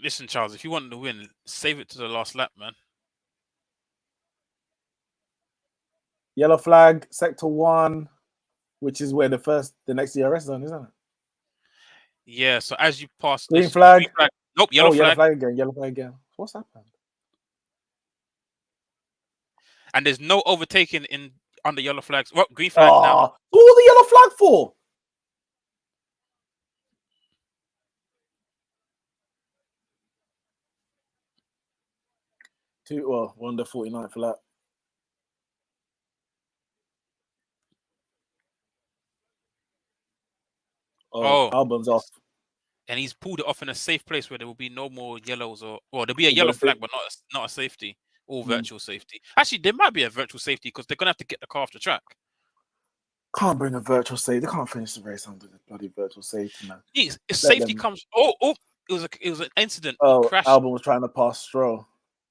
Listen, Charles, if you want to win, save it to the last lap, man. Yellow flag, sector 1. which is where the next DRS zone, isn't it? Yeah. So as you pass Green this flag. green flag, nope, yellow Oh, yellow flag, flag again. Yellow flag again. What's happened? and there's no overtaking in under yellow flags. Well, green flag now. Oh, what was the yellow flag for? Well, 1:49 for that. Oh, Album's off. and he's pulled it off in a safe place where there will be no more yellows or there'll be a But yellow if they, flag, but not a safety or virtual safety. Actually, there might be a virtual safety because they're gonna have to get the car off the track. can't bring a virtual safety. They can't finish the race under the bloody virtual safety, man. If safety comes, it was an incident. He Oh, crashed. Albon was trying to pass Stroll.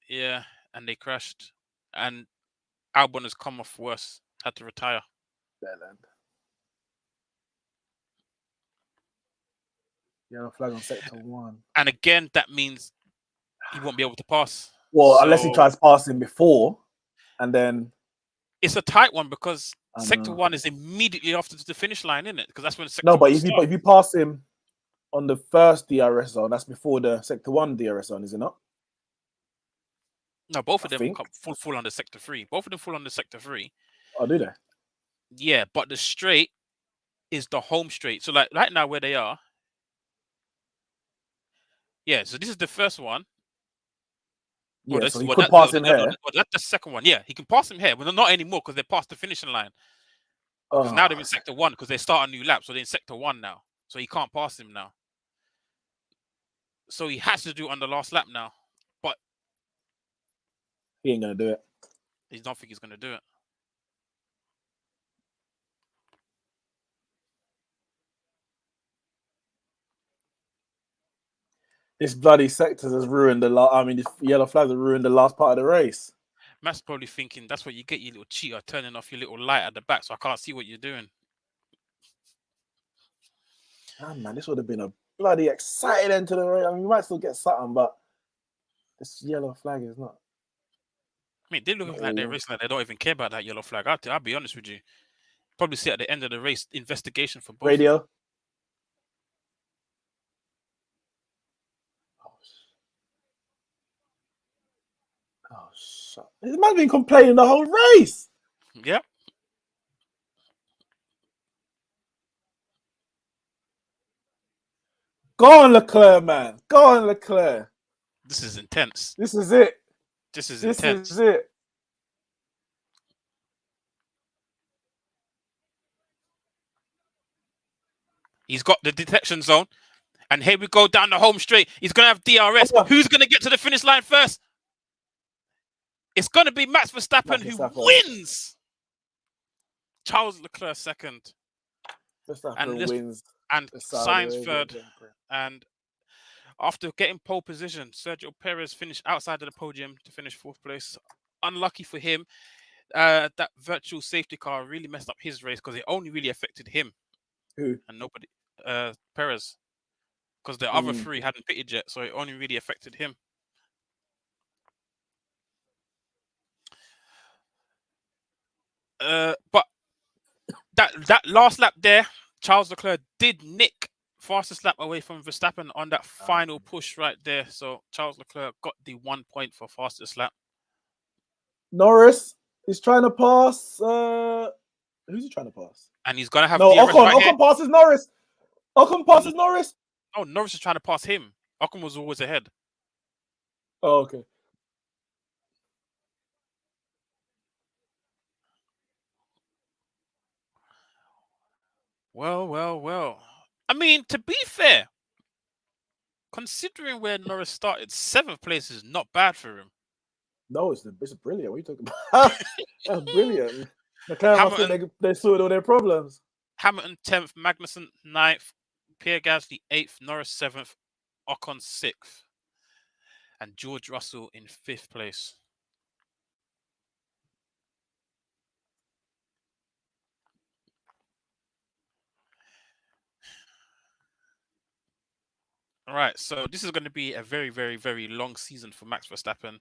Yeah, and they crashed, and Albon has come off worse. Had to retire. Yellow flag on sector 1. And again, that means he won't be able to pass. Well, unless he tries passing before, and then it's a tight one because sector 1 is immediately after the finish line, isn't it? Because that's when sector no, but 1 if you pass him on the first DRS zone, that's before the sector 1 DRS zone, is it not? No, both of them fall under sector 3. Both of them fall under sector 3. Oh, do they? Yeah, but the straight is the home straight. So like right now where they are. Yeah, so this is the first one. Yeah, so he could pass him here. That's the second one. Yeah, he can pass him here, but not anymore because they're past the finishing line. Because now they're in sector 1 because they start a new lap, so they're in sector 1 now. So he can't pass him now. So he has to do it on the last lap now. But he ain't gonna do it. He don't think he's gonna do it. This bloody sector has ruined the last. I mean, this yellow flag has ruined the last part of the race. Matt's probably thinking that's what you get, you little cheater, turning off your little light at the back, so I can't see what you're doing. Ah, man, this would have been a bloody exciting end to the race. I mean, we might still get something, but this yellow flag is not. I mean, they're looking like they're racing like they don't even care about that yellow flag. I'll be honest with you. Probably see at the end of the race investigation for both. Radio. Oh, shit. This man's been complaining the whole race. Yep. Go on, Leclerc, man. Go on, Leclerc. This is intense. This is it. This is intense. This is it. He's got the detection zone. And here we go down the home straight. He's going to have DRS. Oh, who's going to get to the finish line first? It's going to be Max Verstappen who wins. Charles Leclerc second. Verstappen wins. And Sainz third. And after getting pole position, Sergio Perez finished outside of the podium to finish 4th place. Unlucky for him. That virtual safety car really messed up his race because it only really affected him. Who? And nobody. Perez. Because the other 3 hadn't pitted yet, so it only really affected him. But that last lap there, Charles Leclerc did nick fastest lap away from Verstappen on that final push right there. So Charles Leclerc got the 1 point for fastest lap. Norris is trying to pass. Who's he trying to pass? And he's gonna have Ocon passes Norris. Ocon passes Norris. Oh, Norris is trying to pass him. Ocon was always ahead. Oh, okay. Well. I mean, to be fair, considering where Norris started, 7th place is not bad for him. No, it's brilliant. What are you talking about? That's brilliant. McLaren, they sorted all their problems. Hamilton 10th, Magnussen 9th, Pierre Gasly 8th, Norris 7th, Ocon 6th, and George Russell in 5th place. All right, so this is going to be a very, very, very long season for Max Verstappen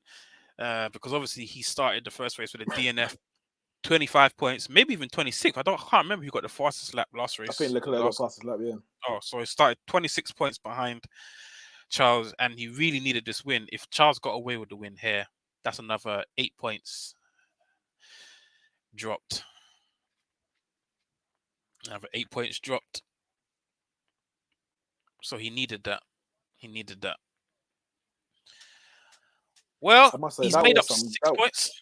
because obviously he started the first race with a DNF 25 points, maybe even 26. I can't remember who got the fastest lap last race. I think Leclerc got fastest lap, yeah. Oh, so he started 26 points behind Charles, and he really needed this win. If Charles got away with the win here, that's another 8 points dropped. Another 8 points dropped. So he needed that. Well, he's made up 6 points.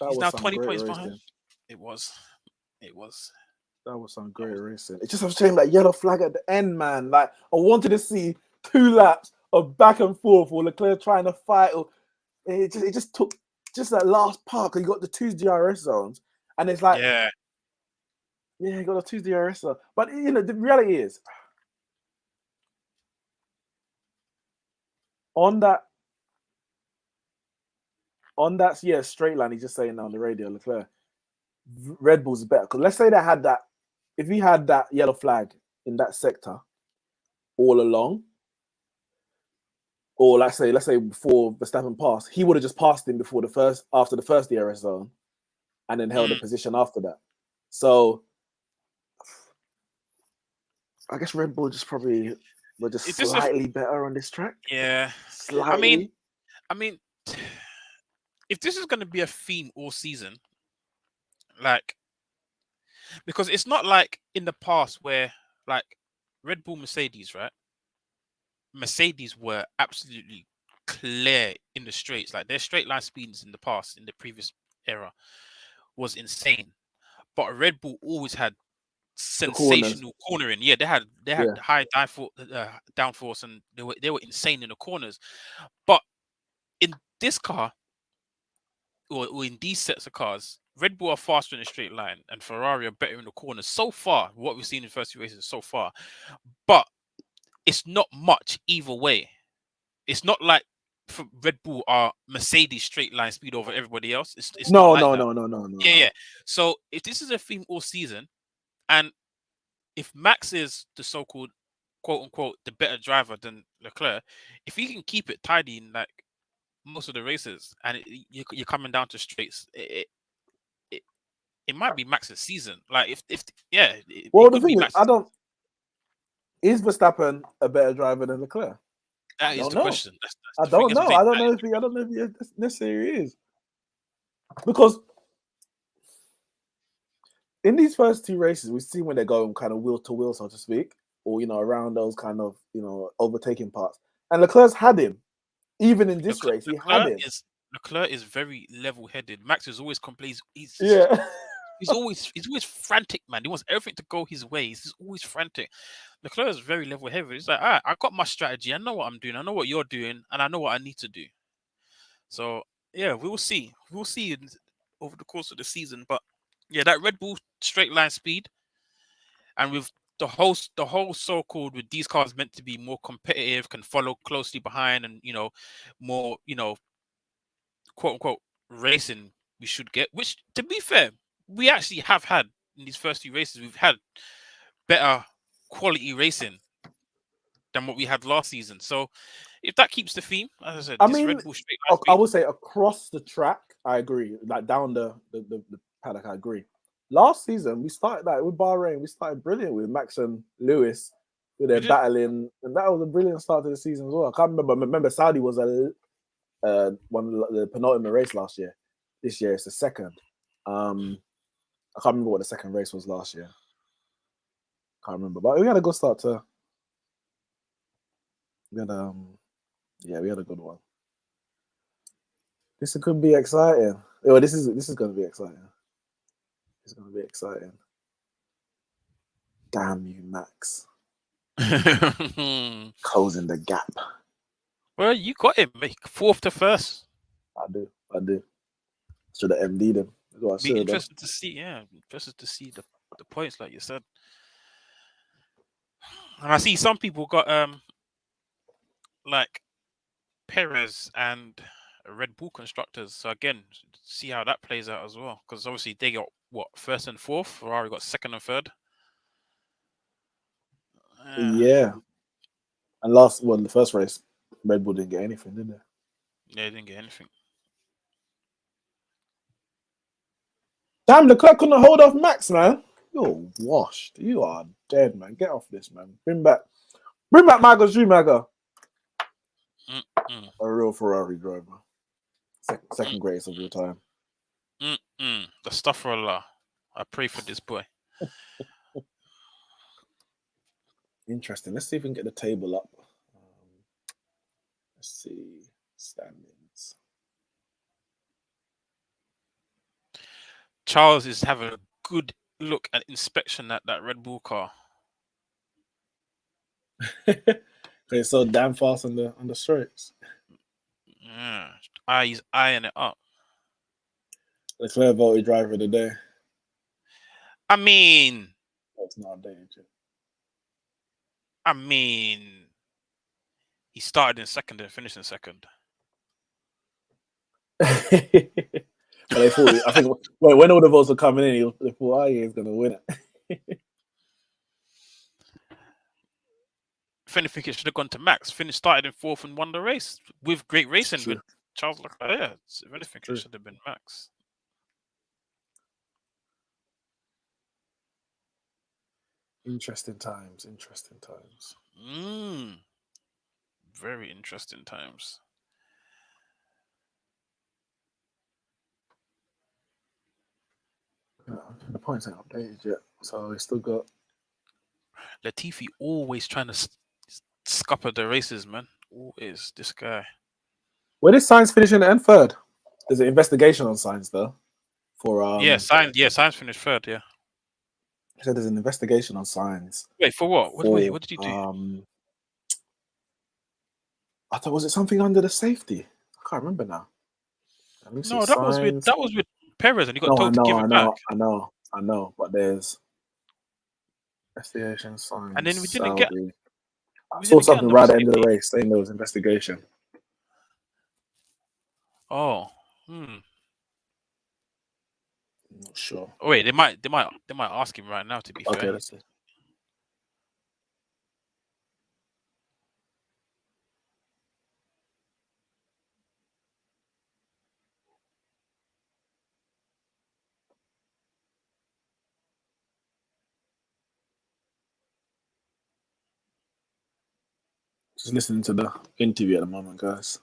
He's now 20 points behind. It was. That was some great racing. It's just a shame that yellow flag at the end, man. Like, I wanted to see 2 laps of back and forth or Leclerc trying to fight. It just took just that last part because you got the 2 DRS zones. And it's like, yeah, you got the 2 DRS zones. But, you know, the reality is, on that straight line, he's just saying now on the radio, Leclerc, Red Bull's better. Because let's say they had that, if he had that yellow flag in that sector all along, or let's say before Verstappen passed, he would have just passed him after the first DRS zone, and then held a position after that. So I guess Red Bull just probably were just slightly better on this track. Yeah, slightly. I mean, if this is going to be a theme all season, like, because it's not like in the past where like Red Bull, Mercedes, right? Mercedes were absolutely clear in the straights. Like their straight line speeds in the past, in the previous era, was insane. But Red Bull always had sensational cornering. Yeah, they had high downforce, and they were insane in the corners. But in this car, or in these sets of cars, Red Bull are faster in a straight line, and Ferrari are better in the corners so far. What we've seen in the first few races so far, but it's not much either way. It's not like Red Bull are Mercedes straight line speed over everybody else. It's no. Yeah. So if this is a theme all season, and if Max is the so-called quote unquote the better driver than Leclerc, if he can keep it tidy in like most of the races, and you're coming down to straights, it might be Max's season. Like Well, the thing is, is Verstappen a better driver than Leclerc? That is the question. I don't know. I don't know if he necessarily is, because in these first 2 races, we've seen when they're going kind of wheel to wheel, so to speak, or around those kind of overtaking parts. And Leclerc's had him, even in this race. He had him. Leclerc is very level-headed. Max is always complains. He's always frantic, man. He wants everything to go his way. He's always frantic. Leclerc is very level-headed. He's like, all right, I got my strategy. I know what I'm doing. I know what you're doing, and I know what I need to do. So yeah, we will see. We'll see over the course of the season. But yeah, that Red Bull straight line speed, and with the whole so-called, with these cars meant to be more competitive, can follow closely behind, and more quote unquote racing we should get. Which, to be fair, we actually have had in these first 2 races. We've had better quality racing than what we had last season. So if that keeps the theme, as I said, Red Bull straight line speed, I would say across the track, I agree. Like down the paddock, I agree. Last season, we started that with Bahrain. We started brilliant with Max and Lewis, with their battling, and that was a brilliant start to the season as well. I can't remember. Remember, Saudi was one of the penultimate race last year. This year, it's the second. I can't remember what the second race was last year. Can't remember, but we had a good start to. We had we had a good one. This could be exciting. Oh, this is going to be exciting. It's going to be exciting. Damn you, Max. Closing the gap. Well, you got him. 4th to 1st. I do. Should have MD'd him. Be interested to see, interested to see the points, like you said. And I see some people got like Perez and Red Bull constructors. So again, see how that plays out as well. Because obviously they got what, 1st and 4th. Ferrari got 2nd and 3rd. Yeah. And the first race, Red Bull didn't get anything, did they? Yeah, they didn't get anything. Damn, Leclerc couldn't hold off Max, man. You're washed. You are dead, man. Get off this, man. Bring back Michael Schumacher. A real Ferrari driver. Second greatest of all time. Astaghfirullah. I pray for this boy. Interesting. Let's see if we can get the table up. Let's see. Standings. Charles is having a good look at inspection at that Red Bull car. It's so damn fast on the straights. Yeah, he's eyeing it up. Leclerc voted driver of the day. I mean, That's not updated yet. He started in second and finished in second. But they thought, I think, when all the votes were coming in, they thought, he's going to win it. If anything, it should have gone to Max. Started in fourth and won the race with great racing with Charles Leclerc. Yeah, if anything, it should have been Max. Interesting times. Very interesting times. The points ain't updated yet, so we still got Latifi always trying to scupper the races, man. Always this guy. Where did Sainz finish in the end? Third. There's an investigation on Sainz though. For Sainz finished third. Yeah. He said there's an investigation on Sainz. Wait, for what? What did he do? I thought, was it something under the safety? I can't remember now. No, that was with Perez, and he got told to give it back. I know, but there's investigation Sainz. And then we didn't get. I saw something right at the end of the race saying there was investigation. Oh, I'm not sure. Oh, wait, they might ask him right now. To be fair. Okay, let's see. Just listening to the interview at the moment, guys.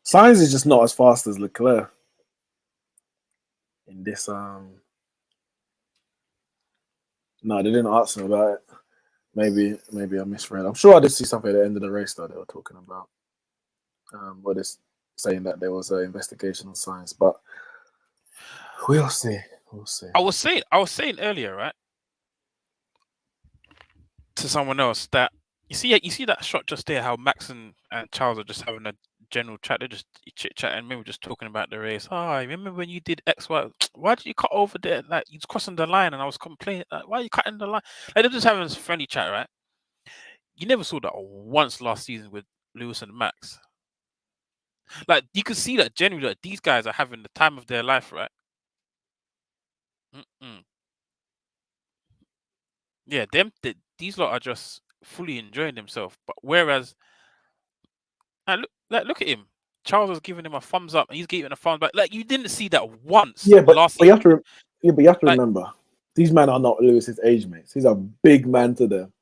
Sainz is just not as fast as Leclerc in this. No, they didn't ask him about it. Maybe I misread. I'm sure I did see something at the end of the race that they were talking about. But it's saying that there was an investigation on Sainz, but we'll see. I was saying earlier, right, to someone else that you see that shot just there, how Max and Charles are just having a general chat. They're just chit chat, and maybe just talking about the race. Oh, I remember when you did X, Y. Why did you cut over there? Like, you was crossing the line, and I was complaining. Like, why are you cutting the line? Like, they're just having this friendly chat, right? You never saw that once last season with Lewis and Max. Like, you could see that genuinely, that these guys are having the time of their life, right? Yeah, these lot are just fully enjoying themselves. But whereas, look at him. Charles was giving him a thumbs up, and he's giving a thumbs back. Like, you didn't see that once. Yeah, but last you have to. Remember, these men are not Lewis's age mates. He's a big man to them.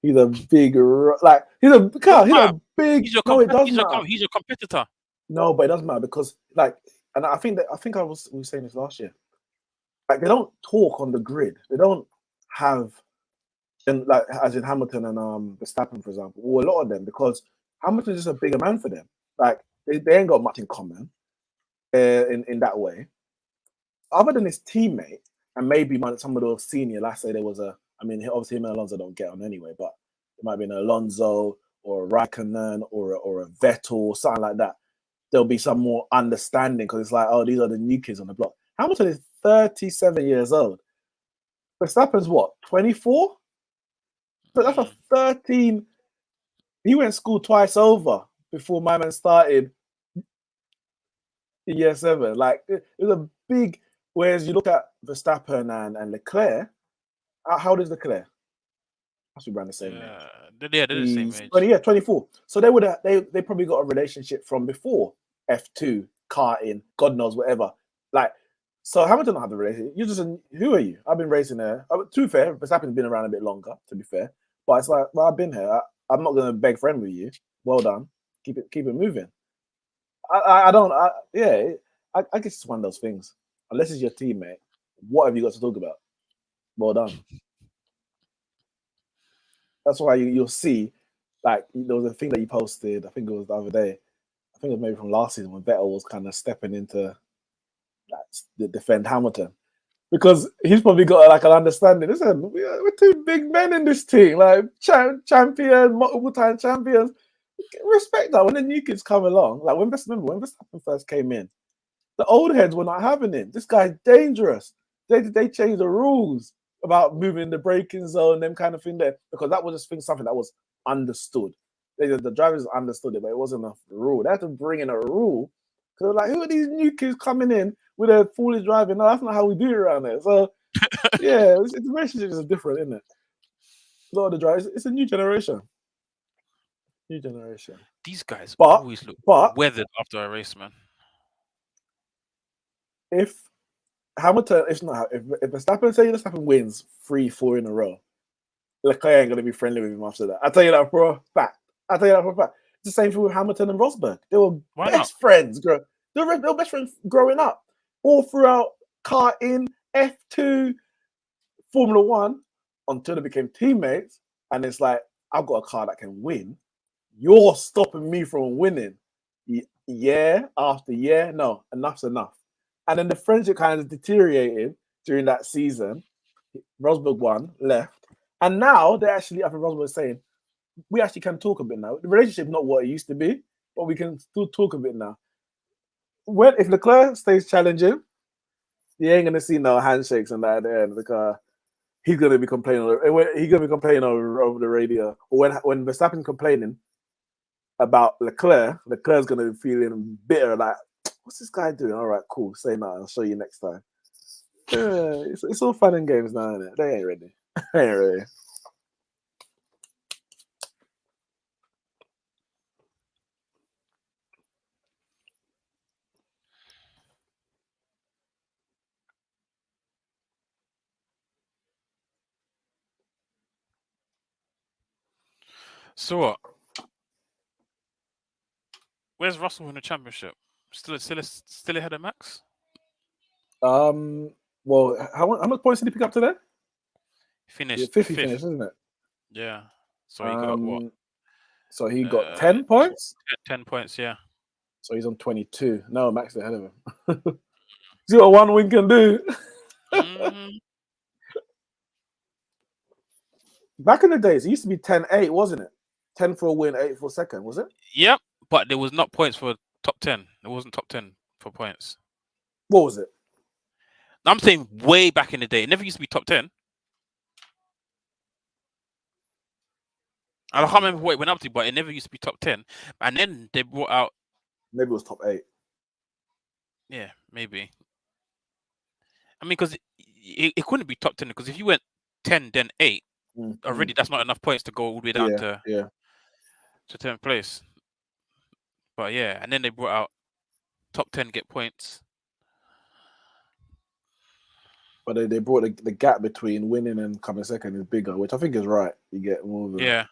He's a big, he's a big. He's your competitor. No, but it doesn't matter because, and I think we were saying this last year. Like, they don't talk on the grid. They don't have, and as in Hamilton and Verstappen, for example, or a lot of them, because Hamilton is just a bigger man for them. Like, they ain't got much in common in that way, other than his teammate and maybe some of those senior. Last say there was obviously him and Alonso don't get on anyway, but it might be an Alonso or a Raikkonen or a Vettel or something like that. There'll be some more understanding because it's like, oh, these are the new kids on the block. Hamilton is 37 years old. Verstappen's what, 24? So that's a 13. He went to school twice over before my man started in year 7. Like, it was a big. Whereas you look at Verstappen and Leclerc, how old is Leclerc? Must be around the same age. Yeah, they're the same age. 24. So they probably got a relationship from before. F2, karting, God knows whatever. Like, so Hamilton don't have the relationship. You're just who are you? I've been racing there. To be fair, Verstappen's been around a bit longer. To be fair, but it's like, well, I've been here. I'm not going to beg friend with you. Well done. Keep it moving. I don't. I guess it's one of those things. Unless it's your teammate, what have you got to talk about? Well done. That's why you'll see, like, there was a thing that you posted, I think it was the other day, I think it was maybe from last season when Vettel was kind of stepping into the defend Hamilton. Because he's probably got like an understanding. Listen, we're two big men in this team, like champion, multiple time champions. Respect that when the new kids come along. Like when Verstappen first came in, the old heads were not having him. This guy's dangerous. They changed the rules about moving in the braking zone, them kind of thing there, because that was just something that was understood. The drivers understood it, but it wasn't a rule. They had to bring in a rule. Because like, who are these new kids coming in with a foolish driving? No, that's not how we do it around there. So yeah, the relationships are different, isn't it? A lot of the drivers, it's a new generation. New generation. These guys always look weathered after a race, man. If Hamilton, if Verstappen wins 3-4 in a row, Leclerc ain't gonna be friendly with him after that. I tell you that for a fact. It's the same thing with Hamilton and Rosberg. They were best friends. They were best friends growing up, all throughout karting, F2, Formula One, until they became teammates. And it's like, I've got a car that can win. You're stopping me from winning. Year after year, no, enough's enough. And then the friendship kind of deteriorated during that season. Rosberg won, left. And now they're actually, I think Rosberg was saying, we actually can talk a bit now. The relationship not what it used to be, but we can still talk a bit now. If Leclerc stays challenging, you ain't gonna see no handshakes and that at the end because he's gonna be complaining. He's gonna be complaining over the radio. Or when Verstappen's complaining about Leclerc's gonna be feeling bitter, like, what's this guy doing? All right, cool. Say that. I'll show you next time. It's all fun and games now, isn't it? They ain't ready. They ain't ready. So what? Where's Russell in the championship? Still ahead of Max? Well, how much points did he pick up today? Finished fifth. He finished, isn't it? Yeah. So he got what? So he got 10 points? 10 points, yeah. So he's on 22. No, Max is ahead of him. See what one win can do. Mm-hmm. Back in the days, it used to be 10-8, wasn't it? 10 for a win, 8 for a second, was it? Yep, but there was not points for top 10. It wasn't top 10 for points. What was it? I'm saying way back in the day. It never used to be top 10. I can't remember what it went up to, but it never used to be top 10. And then they brought out... Maybe it was top 8. Yeah, maybe. I mean, because it couldn't be top 10, because if you went 10, then 8, already that's not enough points to go all the way down to 10th place. But yeah, and then they brought out top 10 get points. But they brought the gap between winning and coming second is bigger, which I think is right. You get more than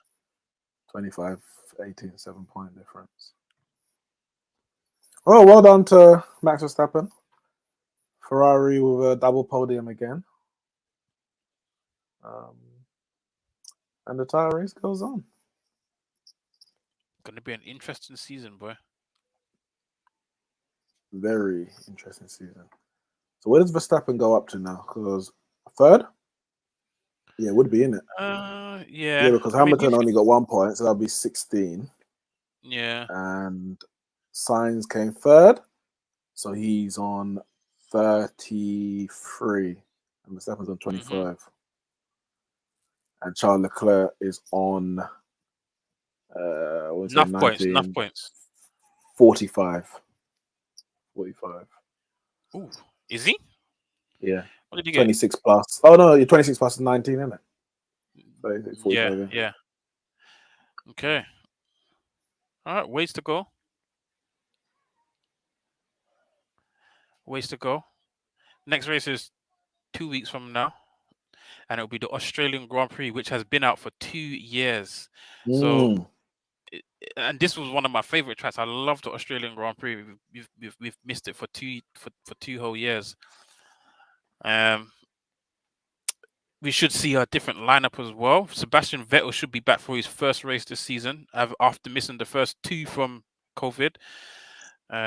25, 18, 7-point difference. Oh, well done to Max Verstappen. Ferrari with a double podium again. And the tire race goes on. Going to be an interesting season, boy. Very interesting season. So where does Verstappen go up to now? Because third? Yeah, it would be, innit? Yeah. Because Hamilton only got 1 point, so that'll be 16. Yeah. And Sainz came third, so he's on 33. And Verstappen's on 25. Mm-hmm. And Charles Leclerc is on enough points. 45. Ooh, is he? Yeah. What did he 26 plus. Oh no, you're 26 plus 19, isn't it? So 45, yeah. Okay. All right, ways to go. ways to go. Next race is 2 weeks from now, and it'll be the Australian Grand Prix, which has been out for 2 years. So, and this was one of my favorite tracks. I love the Australian Grand Prix. We've missed it for two whole years. We should see a different lineup as well. Sebastian Vettel should be back for his first race this season after missing the first two from COVID.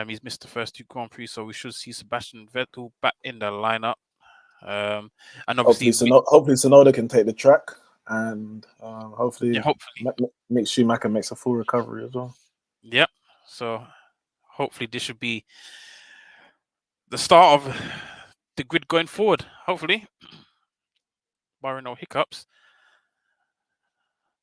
He's missed the first two Grand Prix, so we should see Sebastian Vettel back in the lineup. And obviously, hopefully Tsunoda can take the track, and hopefully Mick Schumacher makes a full recovery as well. Yep. So hopefully this should be the start of the grid going forward. Hopefully, barring no hiccups.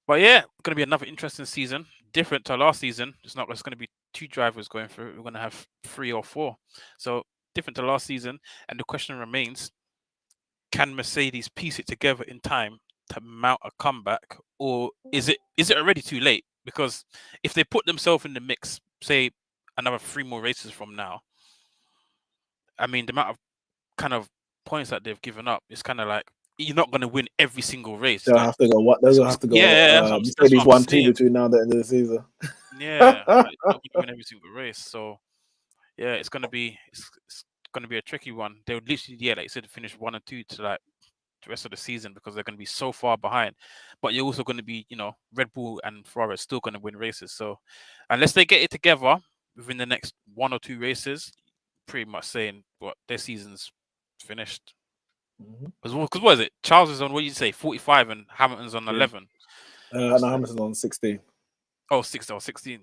But yeah, going to be another interesting season, different to last season. It's not just going to be two drivers going through it. We're going to have 3 or 4. So different to last season. And the question remains, can Mercedes piece it together in time to mount a comeback? Or is it already too late? Because if they put themselves in the mix, say another 3 more races from now, I mean, the amount of kind of points that they've given up, it's kind of like, you're not going to win every single race. They'll have to go. They'll have to go. Yeah, Mercedes 1-2 between now and the end of the season. Yeah, not win every single race. So yeah, it's gonna be a tricky one. They would literally, like I said, finish 1 and 2 to like the rest of the season because they're gonna be so far behind. But you're also gonna be, Red Bull and Ferrari are still gonna win races. So unless they get it together within the next 1 or 2 races, pretty much saying what their season's finished. Because what is it? Charles is on, what did you say, 45 and Hamilton's on 11. No, Hamilton's on 16. Oh, 16.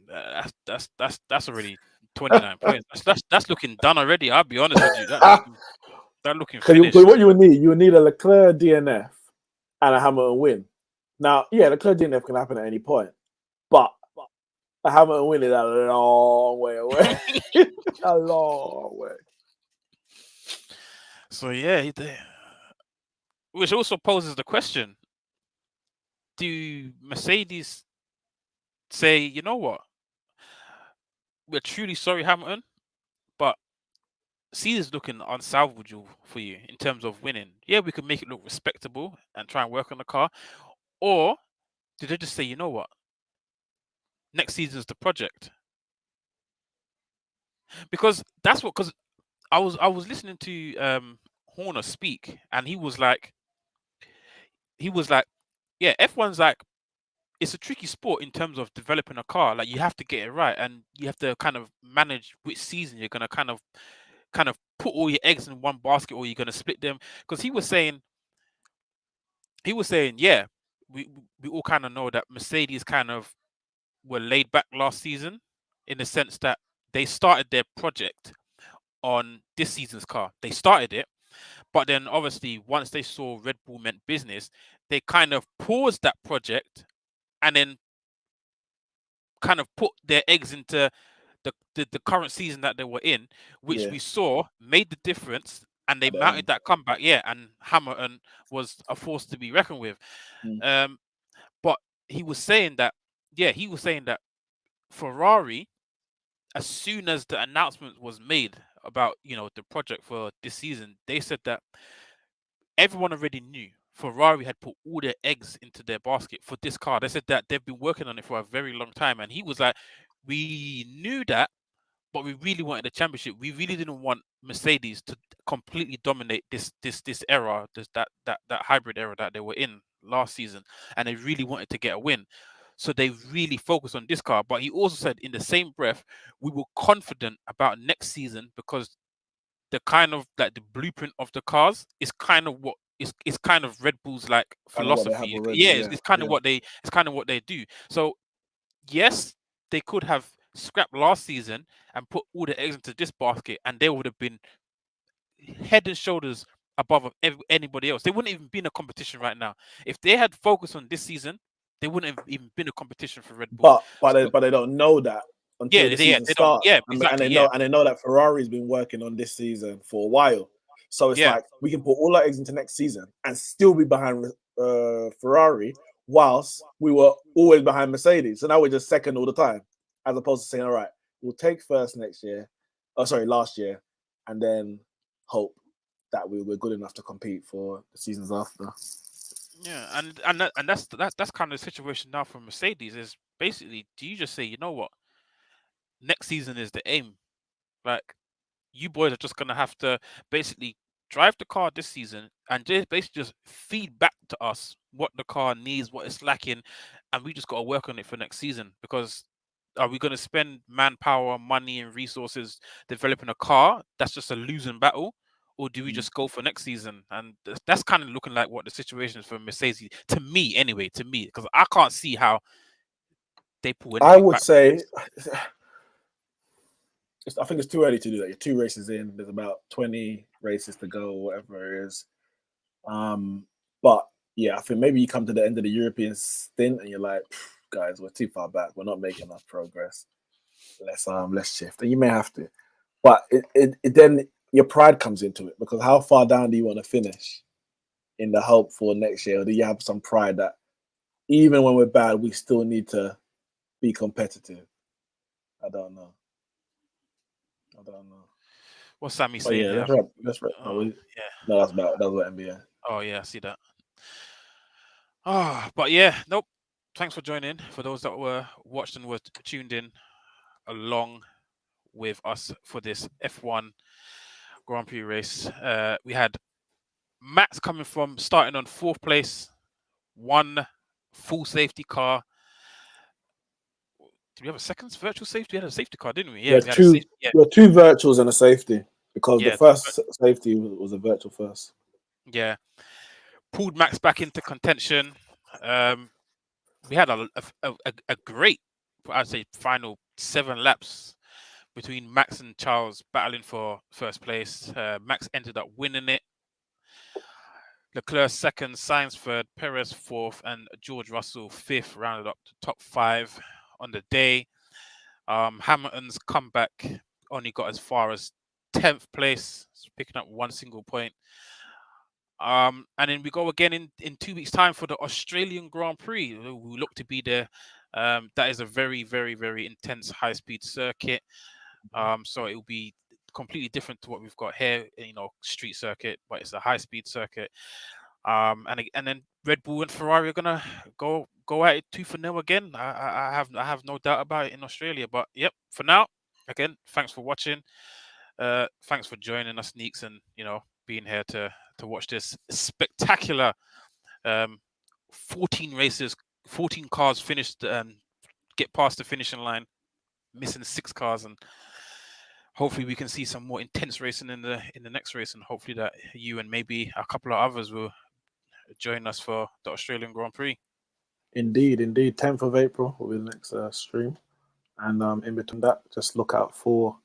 That's already 29 points. That's looking done already. I'll be honest with you. That looking finished. What you would need a Leclerc DNF and a Hamilton win. Now, yeah, Leclerc DNF can happen at any point, but a Hamilton win is a long way away. A long way. So yeah, which also poses the question: do Mercedes say, you know what, we're truly sorry, Hamilton, but season's looking unsalvageable for you in terms of winning? Yeah, we can make it look respectable and try and work on the car. Or did they just say, you know what, next season's the project? Because I was listening to Horner speak, and he was like, yeah, F1's like, it's a tricky sport in terms of developing a car. Like, you have to get it right, and you have to kind of manage which season you're gonna kind of put all your eggs in one basket, or you're gonna split them. Because he was saying, yeah, we all kind of know that Mercedes kind of were laid back last season, in the sense that they started their project on this season's car. They started it, but then obviously once they saw Red Bull meant business, they kind of paused that project and then kind of put their eggs into the current season that they were in, which we saw made the difference, and they mounted that comeback. Yeah, and Hamilton was a force to be reckoned with. But he was saying that, Ferrari, as soon as the announcement was made about, the project for this season, they said that everyone already knew Ferrari had put all their eggs into their basket for this car. They said that they've been working on it for a very long time. And he was like, we knew that, but we really wanted the championship. We really didn't want Mercedes to completely dominate this era, that hybrid era that they were in last season. And they really wanted to get a win. So they really focused on this car. But he also said, in the same breath, we were confident about next season because the kind of like the blueprint of the cars is kind of what is kind of Red Bull's like philosophy. It's kind of what they do. So yes, they could have scrapped last season and put all the eggs into this basket, and they would have been head and shoulders above anybody else. They wouldn't even be in a competition right now. If they had focused on this season, they wouldn't have even been a competition for Red Bull. But they don't know that until the season starts. Exactly. And they know that Ferrari's been working on this season for a while. So it's like we can put all our eggs into next season and still be behind Ferrari, whilst we were always behind Mercedes. So now we're just second all the time, as opposed to saying, all right, we'll take first last year, and then hope that we're good enough to compete for the seasons after. Yeah, and that's kind of the situation now for Mercedes. Is basically, do you just say, you know what, next season is the aim? Like, you boys are just gonna have to basically drive the car this season and just basically just feed back to us what the car needs, what it's lacking, and we just got to work on it for next season. Because are we going to spend manpower, money, and resources developing a car that's just a losing battle, or do we Mm. just go for next season? And that's kind of looking like what the situation is for Mercedes, to me, anyway. To me, because I can't see how they pull I anything would back. say, I think it's too early to do that. You're 2 races in. There's about 20 races to go, or whatever it is. But yeah, I think maybe you come to the end of the European stint and you're like, guys, we're too far back. We're not making enough progress. Let's shift. And you may have to, but it then your pride comes into it, because how far down do you want to finish in the hope for next year? Or do you have some pride that even when we're bad, we still need to be competitive? I don't know. What's Sammy But saying yeah, here? That's right. Oh, yeah. No, that's about NBA. Oh, yeah. I see that. But yeah, nope. Thanks for joining. For those that were watched and were tuned in along with us for this F1 Grand Prix race, we had Max coming from starting on 4th place, one full safety car. Did we have a second virtual safety? We had a safety car, didn't we? Yeah, we had a safety. Yeah, We had two virtuals and a safety, because the yeah, first safety was a virtual first. yeah. Pulled Max back into contention. We had a great, I'd say, final 7 laps between Max and Charles battling for first place. Max ended up winning it. Leclerc second, Sainz third, Perez fourth, and George Russell fifth, rounded up to top 5 on the day. Hamilton's comeback only got as far as 10th place, picking up 1 single point. And then we go again in 2 weeks' time for the Australian Grand Prix. We look to be there. That is a very, very, very intense high-speed circuit. So it will be completely different to what we've got here, street circuit, but it's a high-speed circuit. And then Red Bull and Ferrari are gonna go at it tooth and nail again. I have no doubt about it in Australia. But yep, for now, again, thanks for watching. Thanks for joining us, Neeks, and being here to watch this spectacular 14 races, 14 cars finished, get past the finishing line, missing 6 cars, and hopefully we can see some more intense racing in the next race, and hopefully that you and maybe a couple of others will join us for the Australian Grand Prix. Indeed. 10th of April will be the next stream, and in between that, just look out for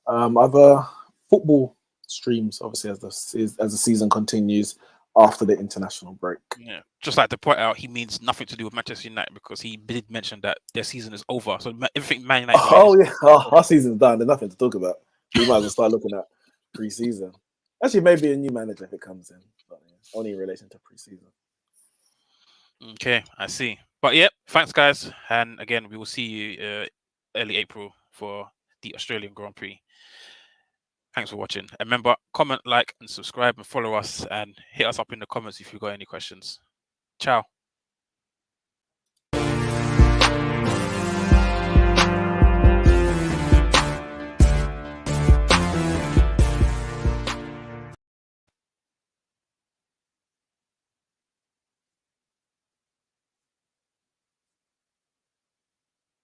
other football streams. Obviously, as the season continues after the international break. Yeah, just like to point out, he means nothing to do with Manchester United, because he did mention that their season is over. So everything Man United. Oh yeah, our season's done. There's nothing to talk about. We might as well start looking at pre-season. Actually, maybe a new manager if it comes in, but yeah, only in relation to pre-season. Okay, I see. But yeah, thanks guys, and again, we will see you early April for the Australian Grand Prix. Thanks for watching. And remember, comment, like, and subscribe, and follow us, and hit us up in the comments if you've got any questions. Ciao.